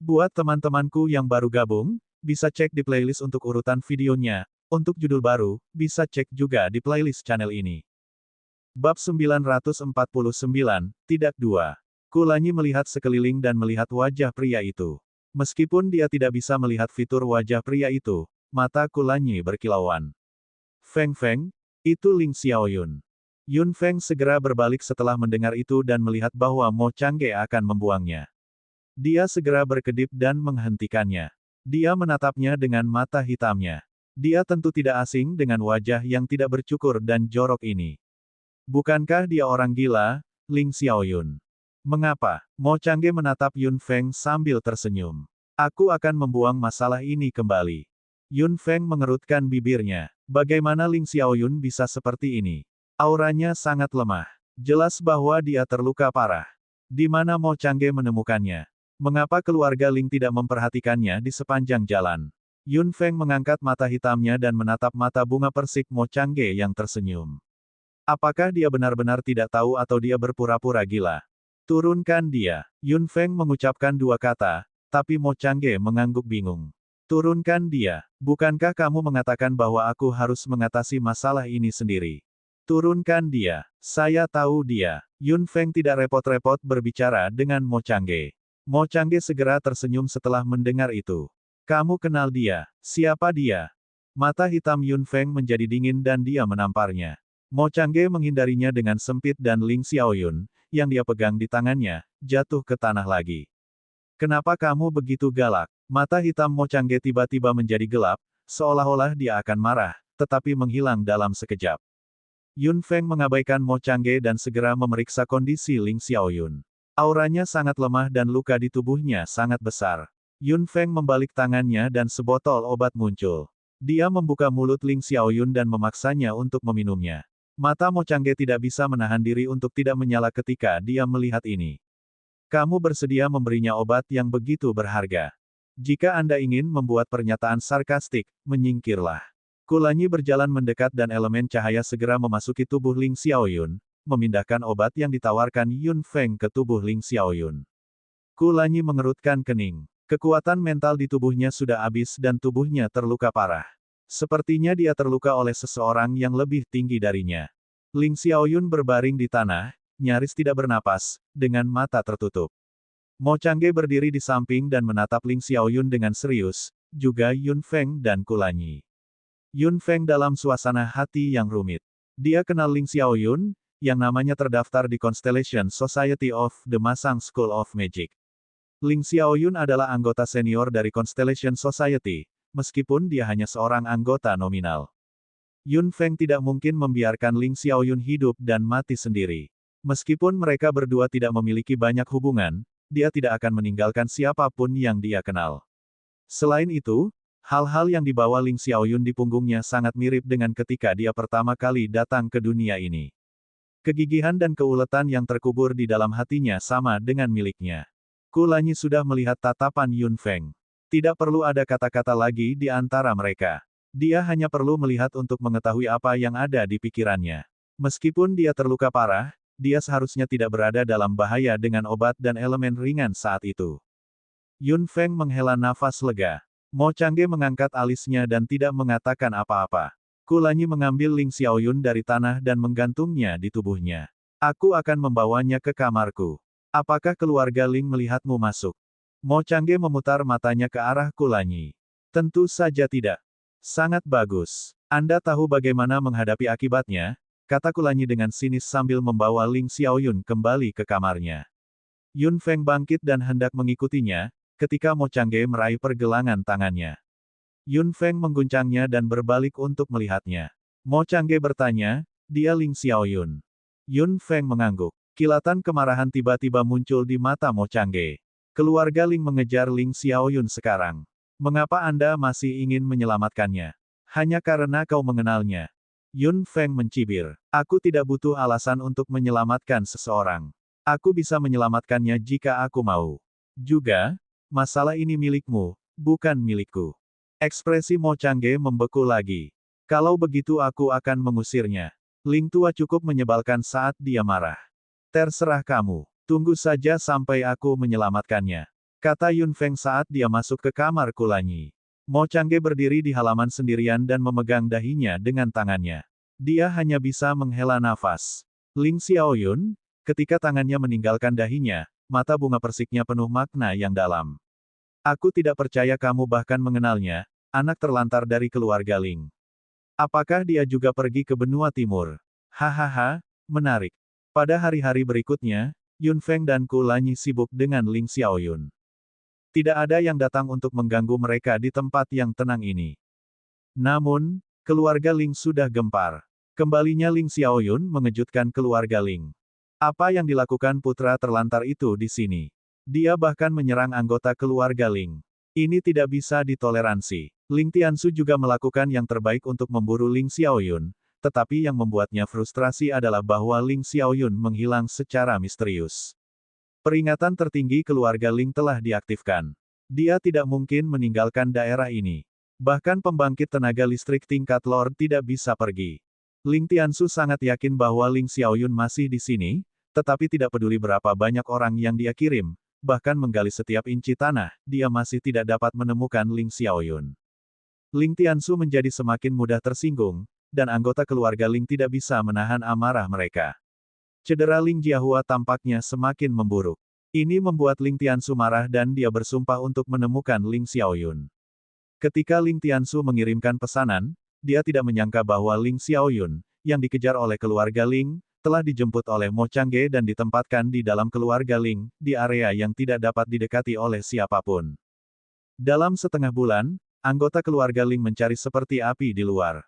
Buat teman-temanku yang baru gabung, bisa cek di playlist untuk urutan videonya. Untuk judul baru, bisa cek juga di playlist channel ini. Bab 949, Tidak 2. Kulanyi melihat sekeliling dan melihat wajah pria itu. Meskipun dia tidak bisa melihat fitur wajah pria itu, mata Kulanyi berkilauan. Feng Feng, itu Ling Xiaoyun. Yun Feng segera berbalik setelah mendengar itu dan melihat bahwa Mo Changge akan membuangnya. Dia segera berkedip dan menghentikannya. Dia menatapnya dengan mata hitamnya. Dia tentu tidak asing dengan wajah yang tidak bercukur dan jorok ini. Bukankah dia orang gila, Ling Xiaoyun? Mengapa? Mo Changge menatap Yun Feng sambil tersenyum. Aku akan membuang masalah ini kembali. Yun Feng mengerutkan bibirnya. Bagaimana Ling Xiaoyun bisa seperti ini? Auranya sangat lemah. Jelas bahwa dia terluka parah. Di mana Mo Changge menemukannya? Mengapa keluarga Ling tidak memperhatikannya di sepanjang jalan? Yun Feng mengangkat mata hitamnya dan menatap mata bunga persik Mo Changge yang tersenyum. Apakah dia benar-benar tidak tahu atau dia berpura-pura gila? Turunkan dia. Yun Feng mengucapkan dua kata, tapi Mo Changge mengangguk bingung. Turunkan dia. Bukankah kamu mengatakan bahwa aku harus mengatasi masalah ini sendiri? Turunkan dia. Saya tahu dia. Yun Feng tidak repot-repot berbicara dengan Mo Changge. Mo Changge segera tersenyum setelah mendengar itu. Kamu kenal dia. Siapa dia? Mata hitam Yun Feng menjadi dingin dan dia menamparnya. Mo Changge menghindarinya dengan sempit dan Ling Xiaoyun, yang dia pegang di tangannya, jatuh ke tanah lagi. Kenapa kamu begitu galak? Mata hitam Mo Changge tiba-tiba menjadi gelap, seolah-olah dia akan marah, tetapi menghilang dalam sekejap. Yun Feng mengabaikan Mo Changge dan segera memeriksa kondisi Ling Xiaoyun. Auranya sangat lemah dan luka di tubuhnya sangat besar. Yun Feng membalik tangannya dan sebotol obat muncul. Dia membuka mulut Ling Xiaoyun dan memaksanya untuk meminumnya. Mata Mo Changge tidak bisa menahan diri untuk tidak menyala ketika dia melihat ini. Kamu bersedia memberinya obat yang begitu berharga. Jika Anda ingin membuat pernyataan sarkastik, menyingkirlah. Kulanyi berjalan mendekat dan elemen cahaya segera memasuki tubuh Ling Xiaoyun, memindahkan obat yang ditawarkan Yun Feng ke tubuh Ling Xiaoyun. Kulanyi mengerutkan kening. Kekuatan mental di tubuhnya sudah habis dan tubuhnya terluka parah. Sepertinya dia terluka oleh seseorang yang lebih tinggi darinya. Ling Xiaoyun berbaring di tanah, nyaris tidak bernapas, dengan mata tertutup. Mo Changge berdiri di samping dan menatap Ling Xiaoyun dengan serius, juga Yun Feng dan Kulanyi. Yun Feng dalam suasana hati yang rumit. Dia kenal Ling Xiaoyun, yang namanya terdaftar di Constellation Society of the Masang School of Magic. Ling Xiaoyun adalah anggota senior dari Constellation Society, meskipun dia hanya seorang anggota nominal. Yun Feng tidak mungkin membiarkan Ling Xiaoyun hidup dan mati sendiri. Meskipun mereka berdua tidak memiliki banyak hubungan, dia tidak akan meninggalkan siapapun yang dia kenal. Selain itu, hal-hal yang dibawa Ling Xiaoyun di punggungnya sangat mirip dengan ketika dia pertama kali datang ke dunia ini. Kegigihan dan keuletan yang terkubur di dalam hatinya sama dengan miliknya. Kulanyi sudah melihat tatapan Yun Feng. Tidak perlu ada kata-kata lagi di antara mereka. Dia hanya perlu melihat untuk mengetahui apa yang ada di pikirannya. Meskipun dia terluka parah, dia seharusnya tidak berada dalam bahaya dengan obat dan elemen ringan saat itu. Yun Feng menghela nafas lega. Mo Changge mengangkat alisnya dan tidak mengatakan apa-apa. Kulanyi mengambil Ling Xiaoyun dari tanah dan menggantungnya di tubuhnya. Aku akan membawanya ke kamarku. Apakah keluarga Ling melihatmu masuk? Mo Changge memutar matanya ke arah Kulanyi. Tentu saja tidak. Sangat bagus. Anda tahu bagaimana menghadapi akibatnya, kata Kulanyi dengan sinis sambil membawa Ling Xiaoyun kembali ke kamarnya. Yun Feng bangkit dan hendak mengikutinya, ketika Mo Changge meraih pergelangan tangannya. Yun Feng mengguncangnya dan berbalik untuk melihatnya. Mo Changge bertanya, dia Ling Xiaoyun. Yun Feng mengangguk. Kilatan kemarahan tiba-tiba muncul di mata Mo Changge. Keluarga Ling mengejar Ling Xiaoyun sekarang. Mengapa Anda masih ingin menyelamatkannya? Hanya karena kau mengenalnya. Yun Feng mencibir. Aku tidak butuh alasan untuk menyelamatkan seseorang. Aku bisa menyelamatkannya jika aku mau. Juga, masalah ini milikmu, bukan milikku. Ekspresi Mo Changge membeku lagi. Kalau begitu aku akan mengusirnya. Ling tua cukup menyebalkan saat dia marah. Terserah kamu. Tunggu saja sampai aku menyelamatkannya. kata Yun Feng saat dia masuk ke kamar Kulanyi. Mo Changge berdiri di halaman sendirian dan memegang dahinya dengan tangannya. Dia hanya bisa menghela nafas. Ling Xiaoyun, ketika tangannya meninggalkan dahinya, mata bunga persiknya penuh makna yang dalam. Aku tidak percaya kamu bahkan mengenalnya, anak terlantar dari keluarga Ling. Apakah dia juga pergi ke benua timur? Hahaha, menarik. Pada hari-hari berikutnya, Yun Feng dan Kulanyi sibuk dengan Ling Xiaoyun. Tidak ada yang datang untuk mengganggu mereka di tempat yang tenang ini. Namun, keluarga Ling sudah gempar. Kembalinya Ling Xiaoyun mengejutkan keluarga Ling. Apa yang dilakukan putra terlantar itu di sini? Dia bahkan menyerang anggota keluarga Ling. Ini tidak bisa ditoleransi. Ling Tiansu juga melakukan yang terbaik untuk memburu Ling Xiaoyun, tetapi yang membuatnya frustrasi adalah bahwa Ling Xiaoyun menghilang secara misterius. Peringatan tertinggi keluarga Ling telah diaktifkan. Dia tidak mungkin meninggalkan daerah ini. Bahkan pembangkit tenaga listrik tingkat Lord tidak bisa pergi. Ling Tiansu sangat yakin bahwa Ling Xiaoyun masih di sini, tetapi tidak peduli berapa banyak orang yang dia kirim, bahkan menggali setiap inci tanah, dia masih tidak dapat menemukan Ling Xiaoyun. Ling Tiansu menjadi semakin mudah tersinggung, dan anggota keluarga Ling tidak bisa menahan amarah mereka. Cedera Ling Jiahua tampaknya semakin memburuk. Ini membuat Ling Tiansu marah dan dia bersumpah untuk menemukan Ling Xiaoyun. Ketika Ling Tiansu mengirimkan pesanan, dia tidak menyangka bahwa Ling Xiaoyun, yang dikejar oleh keluarga Ling, telah dijemput oleh Mo Changge dan ditempatkan di dalam keluarga Ling, di area yang tidak dapat didekati oleh siapapun. Dalam setengah bulan, anggota keluarga Ling mencari seperti api di luar.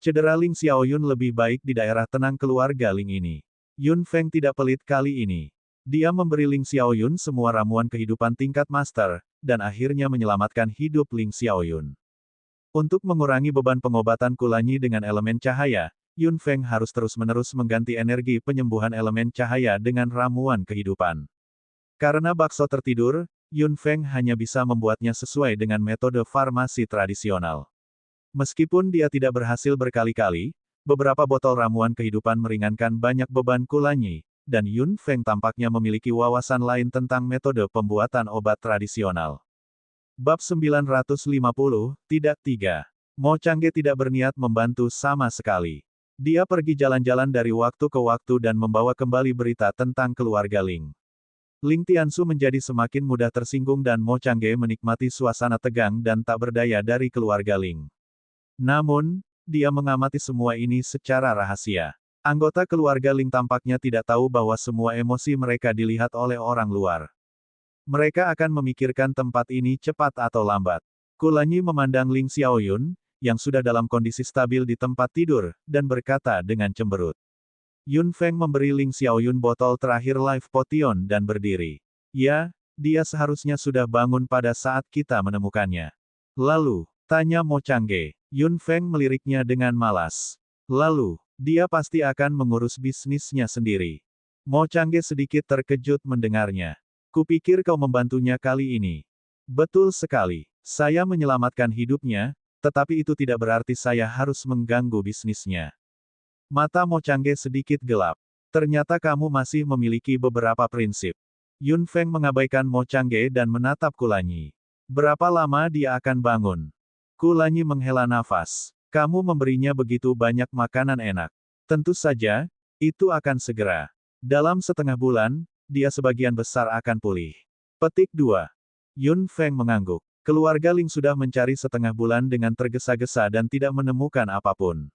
Cedera Ling Xiaoyun lebih baik di daerah tenang keluarga Ling ini. Yun Feng tidak pelit kali ini. Dia memberi Ling Xiaoyun semua ramuan kehidupan tingkat master, dan akhirnya menyelamatkan hidup Ling Xiaoyun. Untuk mengurangi beban pengobatan Kulanyi dengan elemen cahaya, Yun Feng harus terus-menerus mengganti energi penyembuhan elemen cahaya dengan ramuan kehidupan. Karena bakso tertidur, Yun Feng hanya bisa membuatnya sesuai dengan metode farmasi tradisional. Meskipun dia tidak berhasil berkali-kali, beberapa botol ramuan kehidupan meringankan banyak beban Kulanyi, dan Yun Feng tampaknya memiliki wawasan lain tentang metode pembuatan obat tradisional. Bab 950, tidak 3. Mo Changge tidak berniat membantu sama sekali. Dia pergi jalan-jalan dari waktu ke waktu dan membawa kembali berita tentang keluarga Ling. Ling Tiansu menjadi semakin mudah tersinggung dan Mo Changge menikmati suasana tegang dan tak berdaya dari keluarga Ling. Namun, dia mengamati semua ini secara rahasia. Anggota keluarga Ling tampaknya tidak tahu bahwa semua emosi mereka dilihat oleh orang luar. Mereka akan memikirkan tempat ini cepat atau lambat. Kulanyi memandang Ling Xiaoyun, yang sudah dalam kondisi stabil di tempat tidur, dan berkata dengan cemberut. Yun Feng memberi Ling Xiaoyun botol terakhir Life Potion dan berdiri. Ya, dia seharusnya sudah bangun pada saat kita menemukannya. Lalu, tanya Mo Changge. Yun Feng meliriknya dengan malas. Lalu, dia pasti akan mengurus bisnisnya sendiri. Mo Changge sedikit terkejut mendengarnya. Kupikir kau membantunya kali ini. Betul sekali. Saya menyelamatkan hidupnya, tetapi itu tidak berarti saya harus mengganggu bisnisnya. Mata Mo Changge sedikit gelap. Ternyata kamu masih memiliki beberapa prinsip. Yun Feng mengabaikan Mo Changge dan menatap Kulanyi. Berapa lama dia akan bangun? Kulanyi menghela nafas. Kamu memberinya begitu banyak makanan enak. Tentu saja, itu akan segera. Dalam setengah bulan, dia sebagian besar akan pulih. Petik 2. Yun Feng mengangguk. Keluarga Ling sudah mencari setengah bulan dengan tergesa-gesa dan tidak menemukan apapun.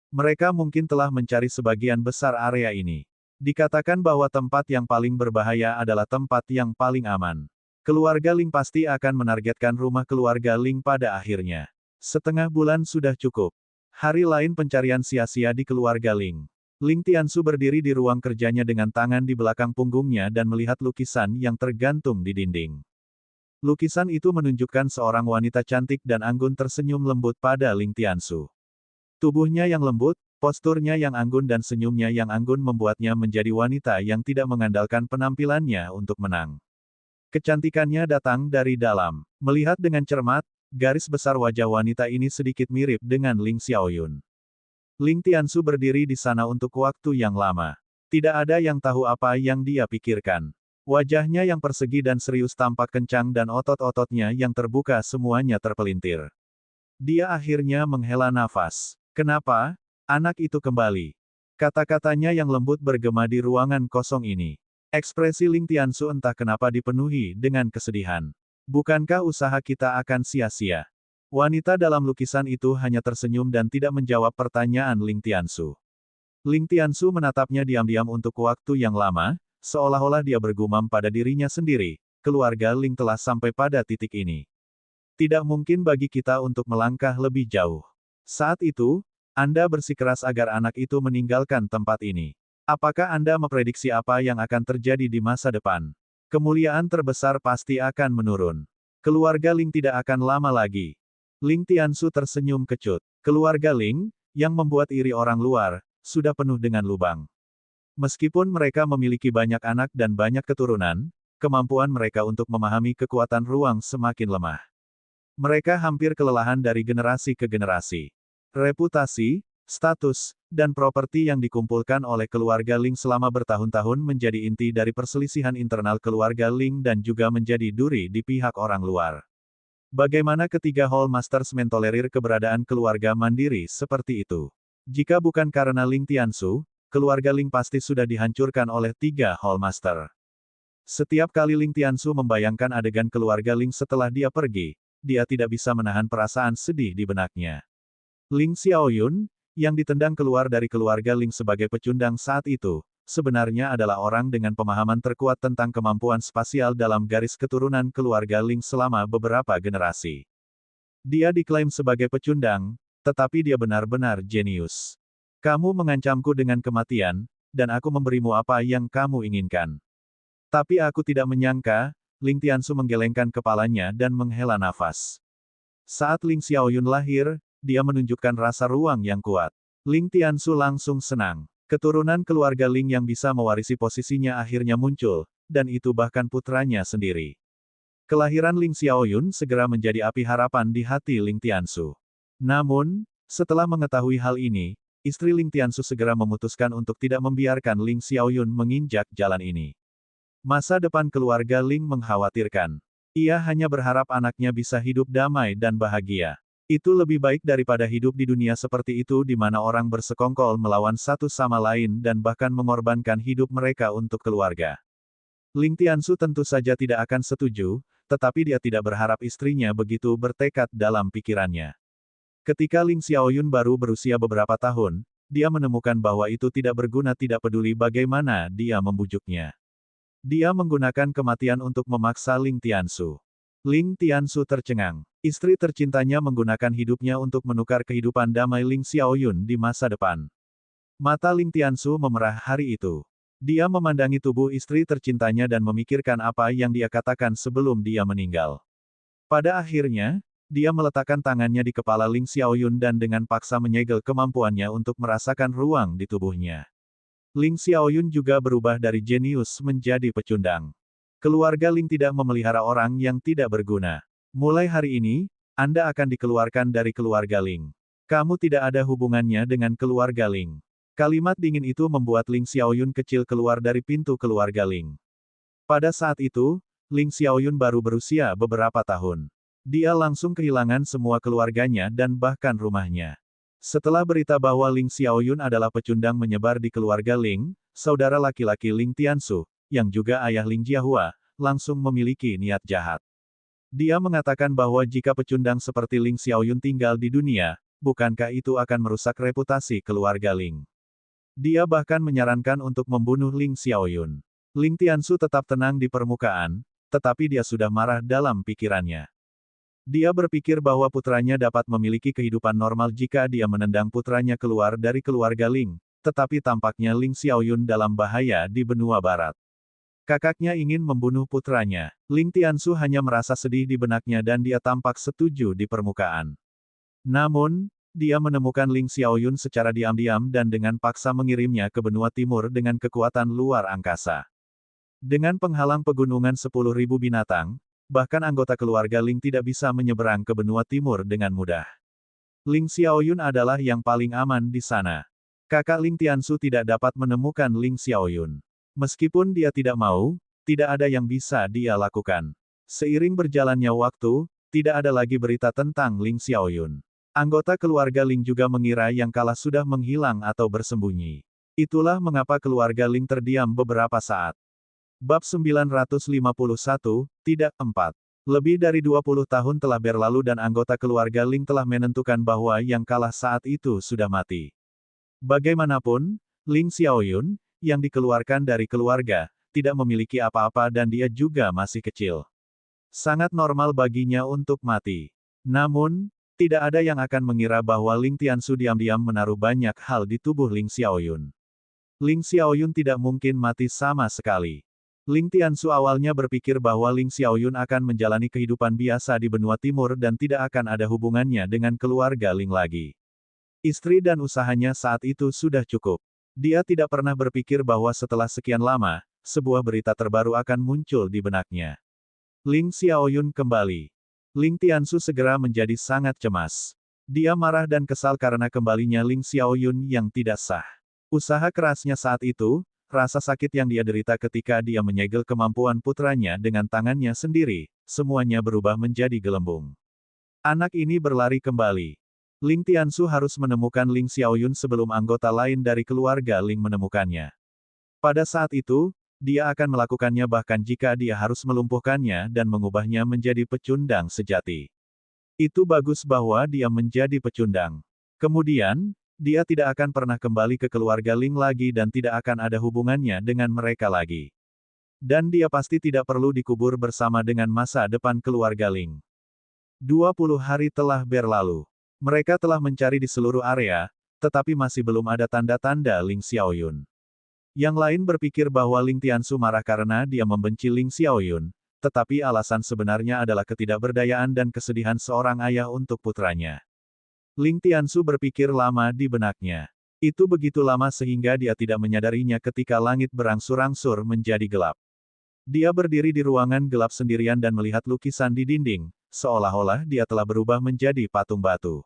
Mereka mungkin telah mencari sebagian besar area ini. Dikatakan bahwa tempat yang paling berbahaya adalah tempat yang paling aman. Keluarga Ling pasti akan menargetkan rumah keluarga Ling pada akhirnya. Setengah bulan sudah cukup. Hari lain pencarian sia-sia di keluarga Ling. Ling Tiansu berdiri di ruang kerjanya dengan tangan di belakang punggungnya dan melihat lukisan yang tergantung di dinding. Lukisan itu menunjukkan seorang wanita cantik dan anggun tersenyum lembut pada Ling Tiansu. Tubuhnya yang lembut, posturnya yang anggun dan senyumnya yang anggun membuatnya menjadi wanita yang tidak mengandalkan penampilannya untuk menang. Kecantikannya datang dari dalam. Melihat dengan cermat, garis besar wajah wanita ini sedikit mirip dengan Ling Xiaoyun. Ling Tiansu berdiri di sana untuk waktu yang lama. Tidak ada yang tahu apa yang dia pikirkan. Wajahnya yang persegi dan serius tampak kencang dan otot-ototnya yang terbuka semuanya terpelintir. Dia akhirnya menghela nafas. Kenapa? Anak itu kembali. Kata-katanya yang lembut bergema di ruangan kosong ini. Ekspresi Ling Tiansu entah kenapa dipenuhi dengan kesedihan. Bukankah usaha kita akan sia-sia? Wanita dalam lukisan itu hanya tersenyum dan tidak menjawab pertanyaan Ling Tiansu. Ling Tiansu menatapnya diam-diam untuk waktu yang lama, seolah-olah dia bergumam pada dirinya sendiri, keluarga Ling telah sampai pada titik ini. Tidak mungkin bagi kita untuk melangkah lebih jauh. Saat itu, Anda bersikeras agar anak itu meninggalkan tempat ini. Apakah Anda memprediksi apa yang akan terjadi di masa depan? Kemuliaan terbesar pasti akan menurun. Keluarga Ling tidak akan lama lagi. Ling Tiansu tersenyum kecut. Keluarga Ling, yang membuat iri orang luar, sudah penuh dengan lubang. Meskipun mereka memiliki banyak anak dan banyak keturunan, kemampuan mereka untuk memahami kekuatan ruang semakin lemah. Mereka hampir kelelahan dari generasi ke generasi. Reputasi, status, dan properti yang dikumpulkan oleh keluarga Ling selama bertahun-tahun menjadi inti dari perselisihan internal keluarga Ling dan juga menjadi duri di pihak orang luar. Bagaimana ketiga Hall Masters mentolerir keberadaan keluarga mandiri seperti itu? Jika bukan karena Ling Tiansu, keluarga Ling pasti sudah dihancurkan oleh tiga Hall Master. Setiap kali Ling Tiansu membayangkan adegan keluarga Ling setelah dia pergi, dia tidak bisa menahan perasaan sedih di benaknya. Ling Xiaoyun, yang ditendang keluar dari keluarga Ling sebagai pecundang saat itu, sebenarnya adalah orang dengan pemahaman terkuat tentang kemampuan spasial dalam garis keturunan keluarga Ling selama beberapa generasi. Dia diklaim sebagai pecundang, tetapi dia benar-benar jenius. Kamu mengancamku dengan kematian, dan aku memberimu apa yang kamu inginkan. Tapi aku tidak menyangka, Ling Tiansu menggelengkan kepalanya dan menghela nafas. Saat Ling Xiaoyun lahir, dia menunjukkan rasa ruang yang kuat. Ling Tiansu langsung senang. Keturunan keluarga Ling yang bisa mewarisi posisinya akhirnya muncul, dan itu bahkan putranya sendiri. Kelahiran Ling Xiaoyun segera menjadi api harapan di hati Ling Tiansu. Namun, setelah mengetahui hal ini, istri Ling Tiansu segera memutuskan untuk tidak membiarkan Ling Xiaoyun menginjak jalan ini. Masa depan keluarga Ling mengkhawatirkan. Ia hanya berharap anaknya bisa hidup damai dan bahagia. Itu lebih baik daripada hidup di dunia seperti itu di mana orang bersekongkol melawan satu sama lain dan bahkan mengorbankan hidup mereka untuk keluarga. Ling Tiansu tentu saja tidak akan setuju, tetapi dia tidak berharap istrinya begitu bertekad dalam pikirannya. Ketika Ling Xiaoyun baru berusia beberapa tahun, dia menemukan bahwa itu tidak berguna tidak peduli bagaimana dia membujuknya. Dia menggunakan kematian untuk memaksa Ling Tiansu. Ling Tiansu tercengang. Istri tercintanya menggunakan hidupnya untuk menukar kehidupan damai Ling Xiaoyun di masa depan. Mata Ling Tiansu memerah hari itu. Dia memandangi tubuh istri tercintanya dan memikirkan apa yang dia katakan sebelum dia meninggal. Pada akhirnya, dia meletakkan tangannya di kepala Ling Xiaoyun dan dengan paksa menyegel kemampuannya untuk merasakan ruang di tubuhnya. Ling Xiaoyun juga berubah dari jenius menjadi pecundang. Keluarga Ling tidak memelihara orang yang tidak berguna. Mulai hari ini, Anda akan dikeluarkan dari keluarga Ling. Kamu tidak ada hubungannya dengan keluarga Ling. Kalimat dingin itu membuat Ling Xiaoyun kecil keluar dari pintu keluarga Ling. Pada saat itu, Ling Xiaoyun baru berusia beberapa tahun. Dia langsung kehilangan semua keluarganya dan bahkan rumahnya. Setelah berita bahwa Ling Xiaoyun adalah pecundang menyebar di keluarga Ling, saudara laki-laki Ling Tiansu, yang juga ayah Ling Jiahua, langsung memiliki niat jahat. Dia mengatakan bahwa jika pecundang seperti Ling Xiaoyun tinggal di dunia, bukankah itu akan merusak reputasi keluarga Ling? Dia bahkan menyarankan untuk membunuh Ling Xiaoyun. Ling Tiansu tetap tenang di permukaan, tetapi dia sudah marah dalam pikirannya. Dia berpikir bahwa putranya dapat memiliki kehidupan normal jika dia menendang putranya keluar dari keluarga Ling, tetapi tampaknya Ling Xiaoyun dalam bahaya di benua barat. Kakaknya ingin membunuh putranya. Ling Tiansu hanya merasa sedih di benaknya dan dia tampak setuju di permukaan. Namun, dia menemukan Ling Xiaoyun secara diam-diam dan dengan paksa mengirimnya ke benua timur dengan kekuatan luar angkasa. Dengan penghalang pegunungan 10.000 binatang, bahkan anggota keluarga Ling tidak bisa menyeberang ke benua timur dengan mudah. Ling Xiaoyun adalah yang paling aman di sana. Kakak Ling Tiansu tidak dapat menemukan Ling Xiaoyun. Meskipun dia tidak mau, tidak ada yang bisa dia lakukan. Seiring berjalannya waktu, tidak ada lagi berita tentang Ling Xiaoyun. Anggota keluarga Ling juga mengira yang kalah sudah menghilang atau bersembunyi. Itulah mengapa keluarga Ling terdiam beberapa saat. Bab 951, tidak 4. Lebih dari 20 tahun telah berlalu dan anggota keluarga Ling telah menentukan bahwa yang kalah saat itu sudah mati. Bagaimanapun, Ling Xiaoyun, yang dikeluarkan dari keluarga, tidak memiliki apa-apa dan dia juga masih kecil. Sangat normal baginya untuk mati. Namun, tidak ada yang akan mengira bahwa Ling Tiansu diam-diam menaruh banyak hal di tubuh Ling Xiaoyun. Ling Xiaoyun tidak mungkin mati sama sekali. Ling Tiansu awalnya berpikir bahwa Ling Xiaoyun akan menjalani kehidupan biasa di benua timur dan tidak akan ada hubungannya dengan keluarga Ling lagi. Istri dan usahanya saat itu sudah cukup. Dia tidak pernah berpikir bahwa setelah sekian lama, sebuah berita terbaru akan muncul di benaknya. Ling Xiaoyun kembali. Ling Tiansu segera menjadi sangat cemas. Dia marah dan kesal karena kembalinya Ling Xiaoyun yang tidak sah. Usaha kerasnya saat itu, rasa sakit yang dia derita ketika dia menyegel kemampuan putranya dengan tangannya sendiri, semuanya berubah menjadi gelembung. Anak ini berlari kembali. Ling Tiansu harus menemukan Ling Xiaoyun sebelum anggota lain dari keluarga Ling menemukannya. Pada saat itu, dia akan melakukannya bahkan jika dia harus melumpuhkannya dan mengubahnya menjadi pecundang sejati. Itu bagus bahwa dia menjadi pecundang. Kemudian, dia tidak akan pernah kembali ke keluarga Ling lagi dan tidak akan ada hubungannya dengan mereka lagi. Dan dia pasti tidak perlu dikubur bersama dengan masa depan keluarga Ling. 20 hari telah berlalu. Mereka telah mencari di seluruh area, tetapi masih belum ada tanda-tanda Ling Xiaoyun. Yang lain berpikir bahwa Ling Tiansu marah karena dia membenci Ling Xiaoyun, tetapi alasan sebenarnya adalah ketidakberdayaan dan kesedihan seorang ayah untuk putranya. Ling Tiansu berpikir lama di benaknya. Itu begitu lama sehingga dia tidak menyadarinya ketika langit berangsur-angsur menjadi gelap. Dia berdiri di ruangan gelap sendirian dan melihat lukisan di dinding, seolah-olah dia telah berubah menjadi patung batu.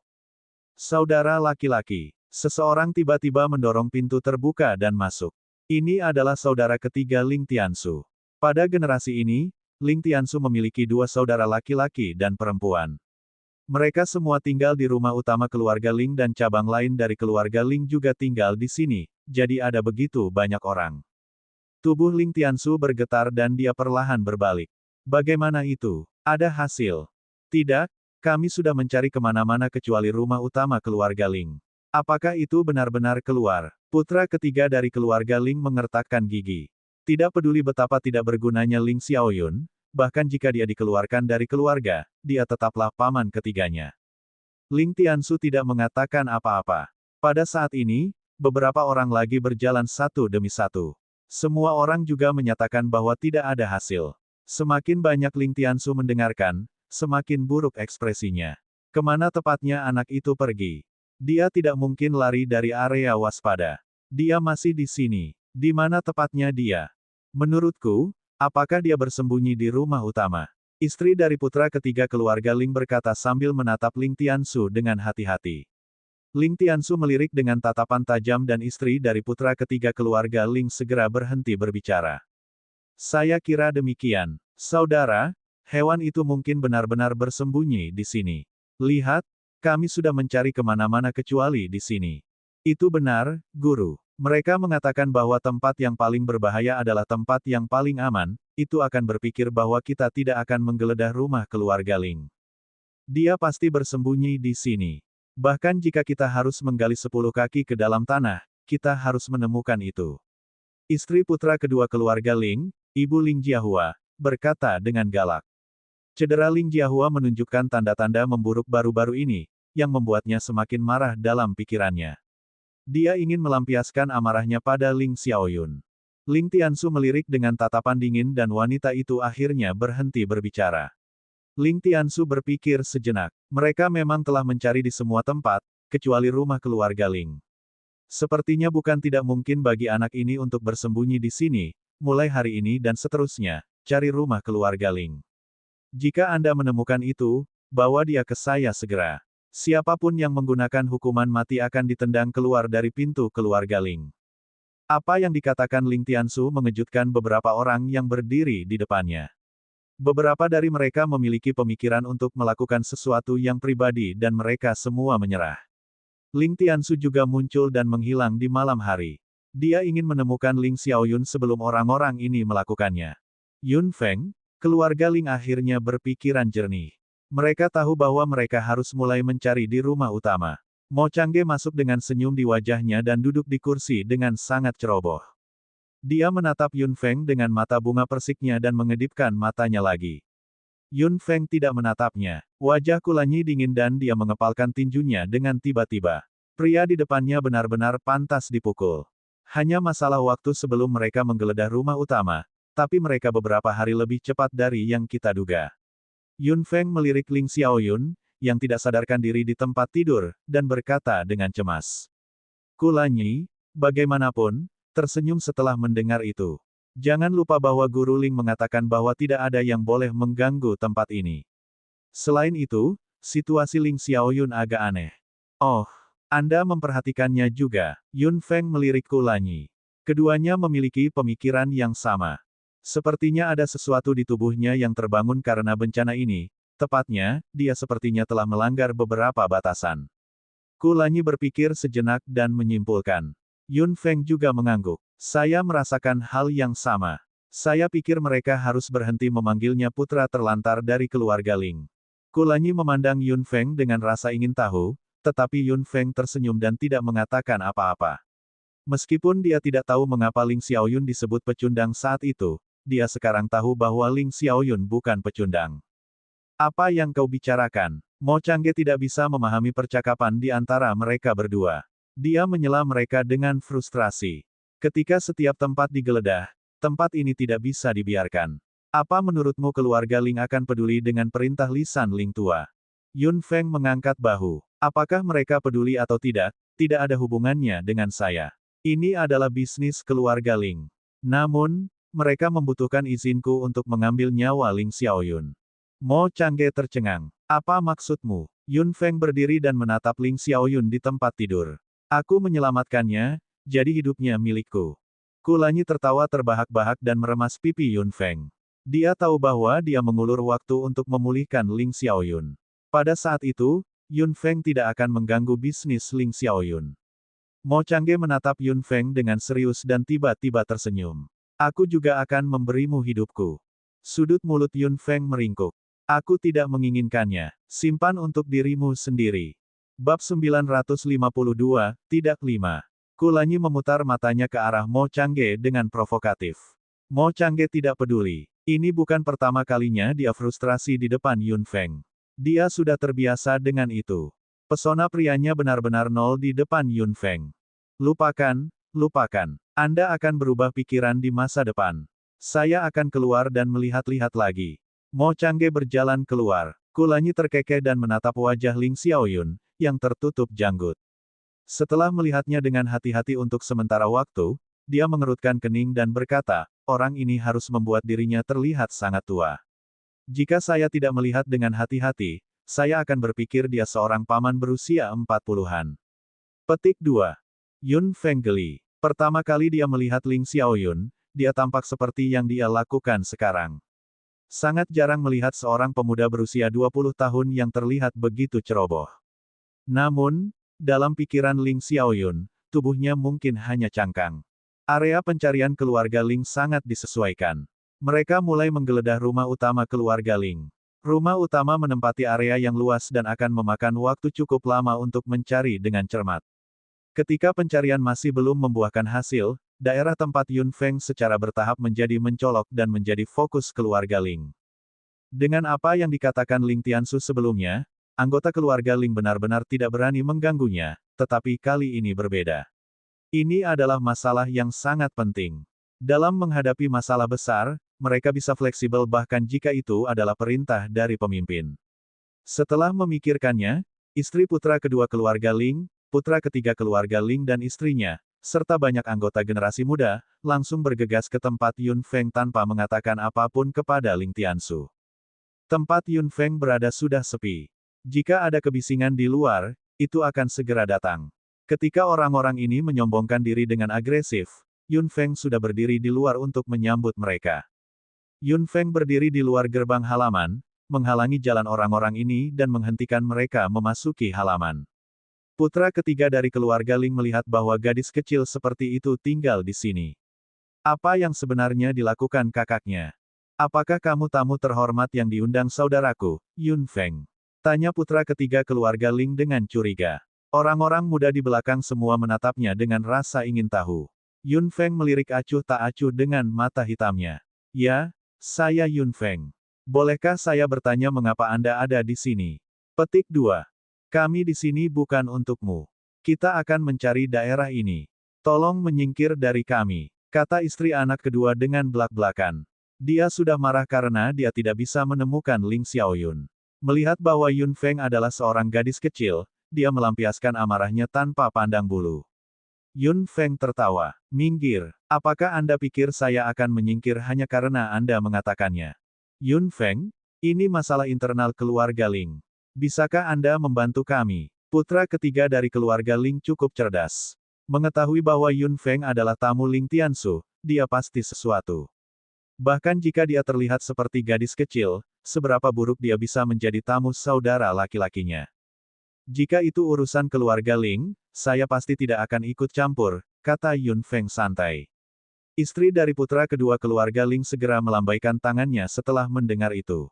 Saudara laki-laki. Seseorang tiba-tiba mendorong pintu terbuka dan masuk. Ini adalah saudara ketiga Ling Tiansu. Pada generasi ini, Ling Tiansu memiliki dua saudara laki-laki dan perempuan. Mereka semua tinggal di rumah utama keluarga Ling dan cabang lain dari keluarga Ling juga tinggal di sini, jadi ada begitu banyak orang. Tubuh Ling Tiansu bergetar dan dia perlahan berbalik. Bagaimana itu? Ada hasil? Tidak, kami sudah mencari kemana-mana kecuali rumah utama keluarga Ling. Apakah itu benar-benar keluar? Putra ketiga dari keluarga Ling mengertakkan gigi. Tidak peduli betapa tidak bergunanya Ling Xiaoyun, bahkan jika dia dikeluarkan dari keluarga, dia tetaplah paman ketiganya. Ling Tiansu tidak mengatakan apa-apa. Pada saat ini, beberapa orang lagi berjalan satu demi satu. Semua orang juga menyatakan bahwa tidak ada hasil. Semakin banyak Ling Tiansu mendengarkan, semakin buruk ekspresinya. Kemana tepatnya anak itu pergi? Dia tidak mungkin lari dari area waspada. Dia masih di sini. Di mana tepatnya dia? Menurutku, apakah dia bersembunyi di rumah utama? Istri dari putra ketiga keluarga Ling berkata sambil menatap Ling Tiansu dengan hati-hati. Ling Tiansu melirik dengan tatapan tajam dan istri dari putra ketiga keluarga Ling segera berhenti berbicara. Saya kira demikian. Saudara, hewan itu mungkin benar-benar bersembunyi di sini. Lihat, kami sudah mencari kemana-mana kecuali di sini. Itu benar, Guru. Mereka mengatakan bahwa tempat yang paling berbahaya adalah tempat yang paling aman, itu akan berpikir bahwa kita tidak akan menggeledah rumah keluarga Ling. Dia pasti bersembunyi di sini. Bahkan jika kita harus menggali 10 kaki ke dalam tanah, kita harus menemukan itu. Istri putra kedua keluarga Ling, Ibu Ling Jiahua, berkata dengan galak. Cedera Ling Jiahua menunjukkan tanda-tanda memburuk baru-baru ini, yang membuatnya semakin marah dalam pikirannya. Dia ingin melampiaskan amarahnya pada Ling Xiaoyun. Ling Tiansu melirik dengan tatapan dingin dan wanita itu akhirnya berhenti berbicara. Ling Tiansu berpikir sejenak. Mereka memang telah mencari di semua tempat, kecuali rumah keluarga Ling. Sepertinya bukan tidak mungkin bagi anak ini untuk bersembunyi di sini, mulai hari ini dan seterusnya, cari rumah keluarga Ling. Jika Anda menemukan itu, bawa dia ke saya segera. Siapapun yang menggunakan hukuman mati akan ditendang keluar dari pintu keluarga Ling. Apa yang dikatakan Ling Tiansu mengejutkan beberapa orang yang berdiri di depannya. Beberapa dari mereka memiliki pemikiran untuk melakukan sesuatu yang pribadi dan mereka semua menyerah. Ling Tiansu juga muncul dan menghilang di malam hari. Dia ingin menemukan Ling Xiaoyun sebelum orang-orang ini melakukannya. Yun Feng, keluarga Ling akhirnya berpikiran jernih. Mereka tahu bahwa mereka harus mulai mencari di rumah utama. Mo Changge masuk dengan senyum di wajahnya dan duduk di kursi dengan sangat ceroboh. Dia menatap Yun Feng dengan mata bunga persiknya dan mengedipkan matanya lagi. Yun Feng tidak menatapnya. Wajah Kulanyi dingin dan dia mengepalkan tinjunya dengan tiba-tiba. Pria di depannya benar-benar pantas dipukul. Hanya masalah waktu sebelum mereka menggeledah rumah utama, tapi mereka beberapa hari lebih cepat dari yang kita duga. Yun Feng melirik Ling Xiaoyun, yang tidak sadarkan diri di tempat tidur, dan berkata dengan cemas. Kulanyi, bagaimanapun, tersenyum setelah mendengar itu. Jangan lupa bahwa Guru Ling mengatakan bahwa tidak ada yang boleh mengganggu tempat ini. Selain itu, situasi Ling Xiaoyun agak aneh. Oh, Anda memperhatikannya juga, Yun Feng melirik Kulanyi. Keduanya memiliki pemikiran yang sama. Sepertinya ada sesuatu di tubuhnya yang terbangun karena bencana ini, tepatnya, dia sepertinya telah melanggar beberapa batasan. Kulanyi berpikir sejenak dan menyimpulkan. Yun Feng juga mengangguk. Saya merasakan hal yang sama. Saya pikir mereka harus berhenti memanggilnya putra terlantar dari keluarga Ling. Kulanyi memandang Yun Feng dengan rasa ingin tahu, tetapi Yun Feng tersenyum dan tidak mengatakan apa-apa. Meskipun dia tidak tahu mengapa Ling Xiaoyun disebut pecundang saat itu, dia sekarang tahu bahwa Ling Xiaoyun bukan pecundang. Apa yang kau bicarakan? Mo Changge tidak bisa memahami percakapan di antara mereka berdua. Dia menyela mereka dengan frustrasi. Ketika setiap tempat digeledah, tempat ini tidak bisa dibiarkan. Apa menurutmu keluarga Ling akan peduli dengan perintah lisan Ling tua? Yun Feng mengangkat bahu. Apakah mereka peduli atau tidak ada hubungannya dengan saya. Ini adalah bisnis keluarga Ling. Namun, mereka membutuhkan izinku untuk mengambil nyawa Ling Xiaoyun. Mo Changge tercengang. Apa maksudmu? Yun Feng berdiri dan menatap Ling Xiaoyun di tempat tidur. Aku menyelamatkannya, jadi hidupnya milikku. Kulanyi tertawa terbahak-bahak dan meremas pipi Yun Feng. Dia tahu bahwa dia mengulur waktu untuk memulihkan Ling Xiaoyun. Pada saat itu, Yun Feng tidak akan mengganggu bisnis Ling Xiaoyun. Mo Changge menatap Yun Feng dengan serius dan tiba-tiba tersenyum. Aku juga akan memberimu hidupku. Sudut mulut Yun Feng meringkuk. Aku tidak menginginkannya. Simpan untuk dirimu sendiri. Bab 952, tidak 5. Kulanyi memutar matanya ke arah Mo Changge dengan provokatif. Mo Changge tidak peduli. Ini bukan pertama kalinya dia frustrasi di depan Yun Feng. Dia sudah terbiasa dengan itu. Pesona prianya benar-benar nol di depan Yun Feng. Lupakan. Anda akan berubah pikiran di masa depan. Saya akan keluar dan melihat-lihat lagi. Mo Changge berjalan keluar. Kulanyi terkekeh dan menatap wajah Ling Xiaoyun, yang tertutup janggut. Setelah melihatnya dengan hati-hati untuk sementara waktu, dia mengerutkan kening dan berkata, orang ini harus membuat dirinya terlihat sangat tua. Jika saya tidak melihat dengan hati-hati, saya akan berpikir dia seorang paman berusia 40-an. Petik 2. Yun Feng geli. Pertama kali dia melihat Ling Xiaoyun, dia tampak seperti yang dia lakukan sekarang. Sangat jarang melihat seorang pemuda berusia 20 tahun yang terlihat begitu ceroboh. Namun, dalam pikiran Ling Xiaoyun, tubuhnya mungkin hanya cangkang. Area pencarian keluarga Ling sangat disesuaikan. Mereka mulai menggeledah rumah utama keluarga Ling. Rumah utama menempati area yang luas dan akan memakan waktu cukup lama untuk mencari dengan cermat. Ketika pencarian masih belum membuahkan hasil, daerah tempat Yun Feng secara bertahap menjadi mencolok dan menjadi fokus keluarga Ling. Dengan apa yang dikatakan Ling Tiansu sebelumnya, anggota keluarga Ling benar-benar tidak berani mengganggunya, tetapi kali ini berbeda. Ini adalah masalah yang sangat penting. Dalam menghadapi masalah besar, mereka bisa fleksibel bahkan jika itu adalah perintah dari pemimpin. Setelah memikirkannya, istri putra kedua keluarga Ling, putra ketiga keluarga Ling dan istrinya, serta banyak anggota generasi muda, langsung bergegas ke tempat Yun Feng tanpa mengatakan apapun kepada Ling Tiansu. Tempat Yun Feng berada sudah sepi. Jika ada kebisingan di luar, itu akan segera datang. Ketika orang-orang ini menyombongkan diri dengan agresif, Yun Feng sudah berdiri di luar untuk menyambut mereka. Yun Feng berdiri di luar gerbang halaman, menghalangi jalan orang-orang ini dan menghentikan mereka memasuki halaman. Putra ketiga dari keluarga Ling melihat bahwa gadis kecil seperti itu tinggal di sini. Apa yang sebenarnya dilakukan kakaknya? Apakah kamu tamu terhormat yang diundang saudaraku, Yun Feng? Tanya putra ketiga keluarga Ling dengan curiga. Orang-orang muda di belakang semua menatapnya dengan rasa ingin tahu. Yun Feng melirik acuh tak acuh dengan mata hitamnya. Ya, saya Yun Feng. Bolehkah saya bertanya mengapa Anda ada di sini? Petik 2. Kami di sini bukan untukmu. Kita akan mencari daerah ini. Tolong menyingkir dari kami, kata istri anak kedua dengan belak-belakan. Dia sudah marah karena dia tidak bisa menemukan Ling Xiaoyun. Melihat bahwa Yun Feng adalah seorang gadis kecil, dia melampiaskan amarahnya tanpa pandang bulu. Yun Feng tertawa. Minggir. Apakah Anda pikir saya akan menyingkir hanya karena Anda mengatakannya? Yun Feng, ini masalah internal keluarga Ling. Bisakah Anda membantu kami? Putra ketiga dari keluarga Ling cukup cerdas. Mengetahui bahwa Yun Feng adalah tamu Ling Tiansu, dia pasti sesuatu. Bahkan jika dia terlihat seperti gadis kecil, seberapa buruk dia bisa menjadi tamu saudara laki-lakinya. Jika itu urusan keluarga Ling, saya pasti tidak akan ikut campur, kata Yun Feng santai. Istri dari putra kedua keluarga Ling segera melambaikan tangannya setelah mendengar itu.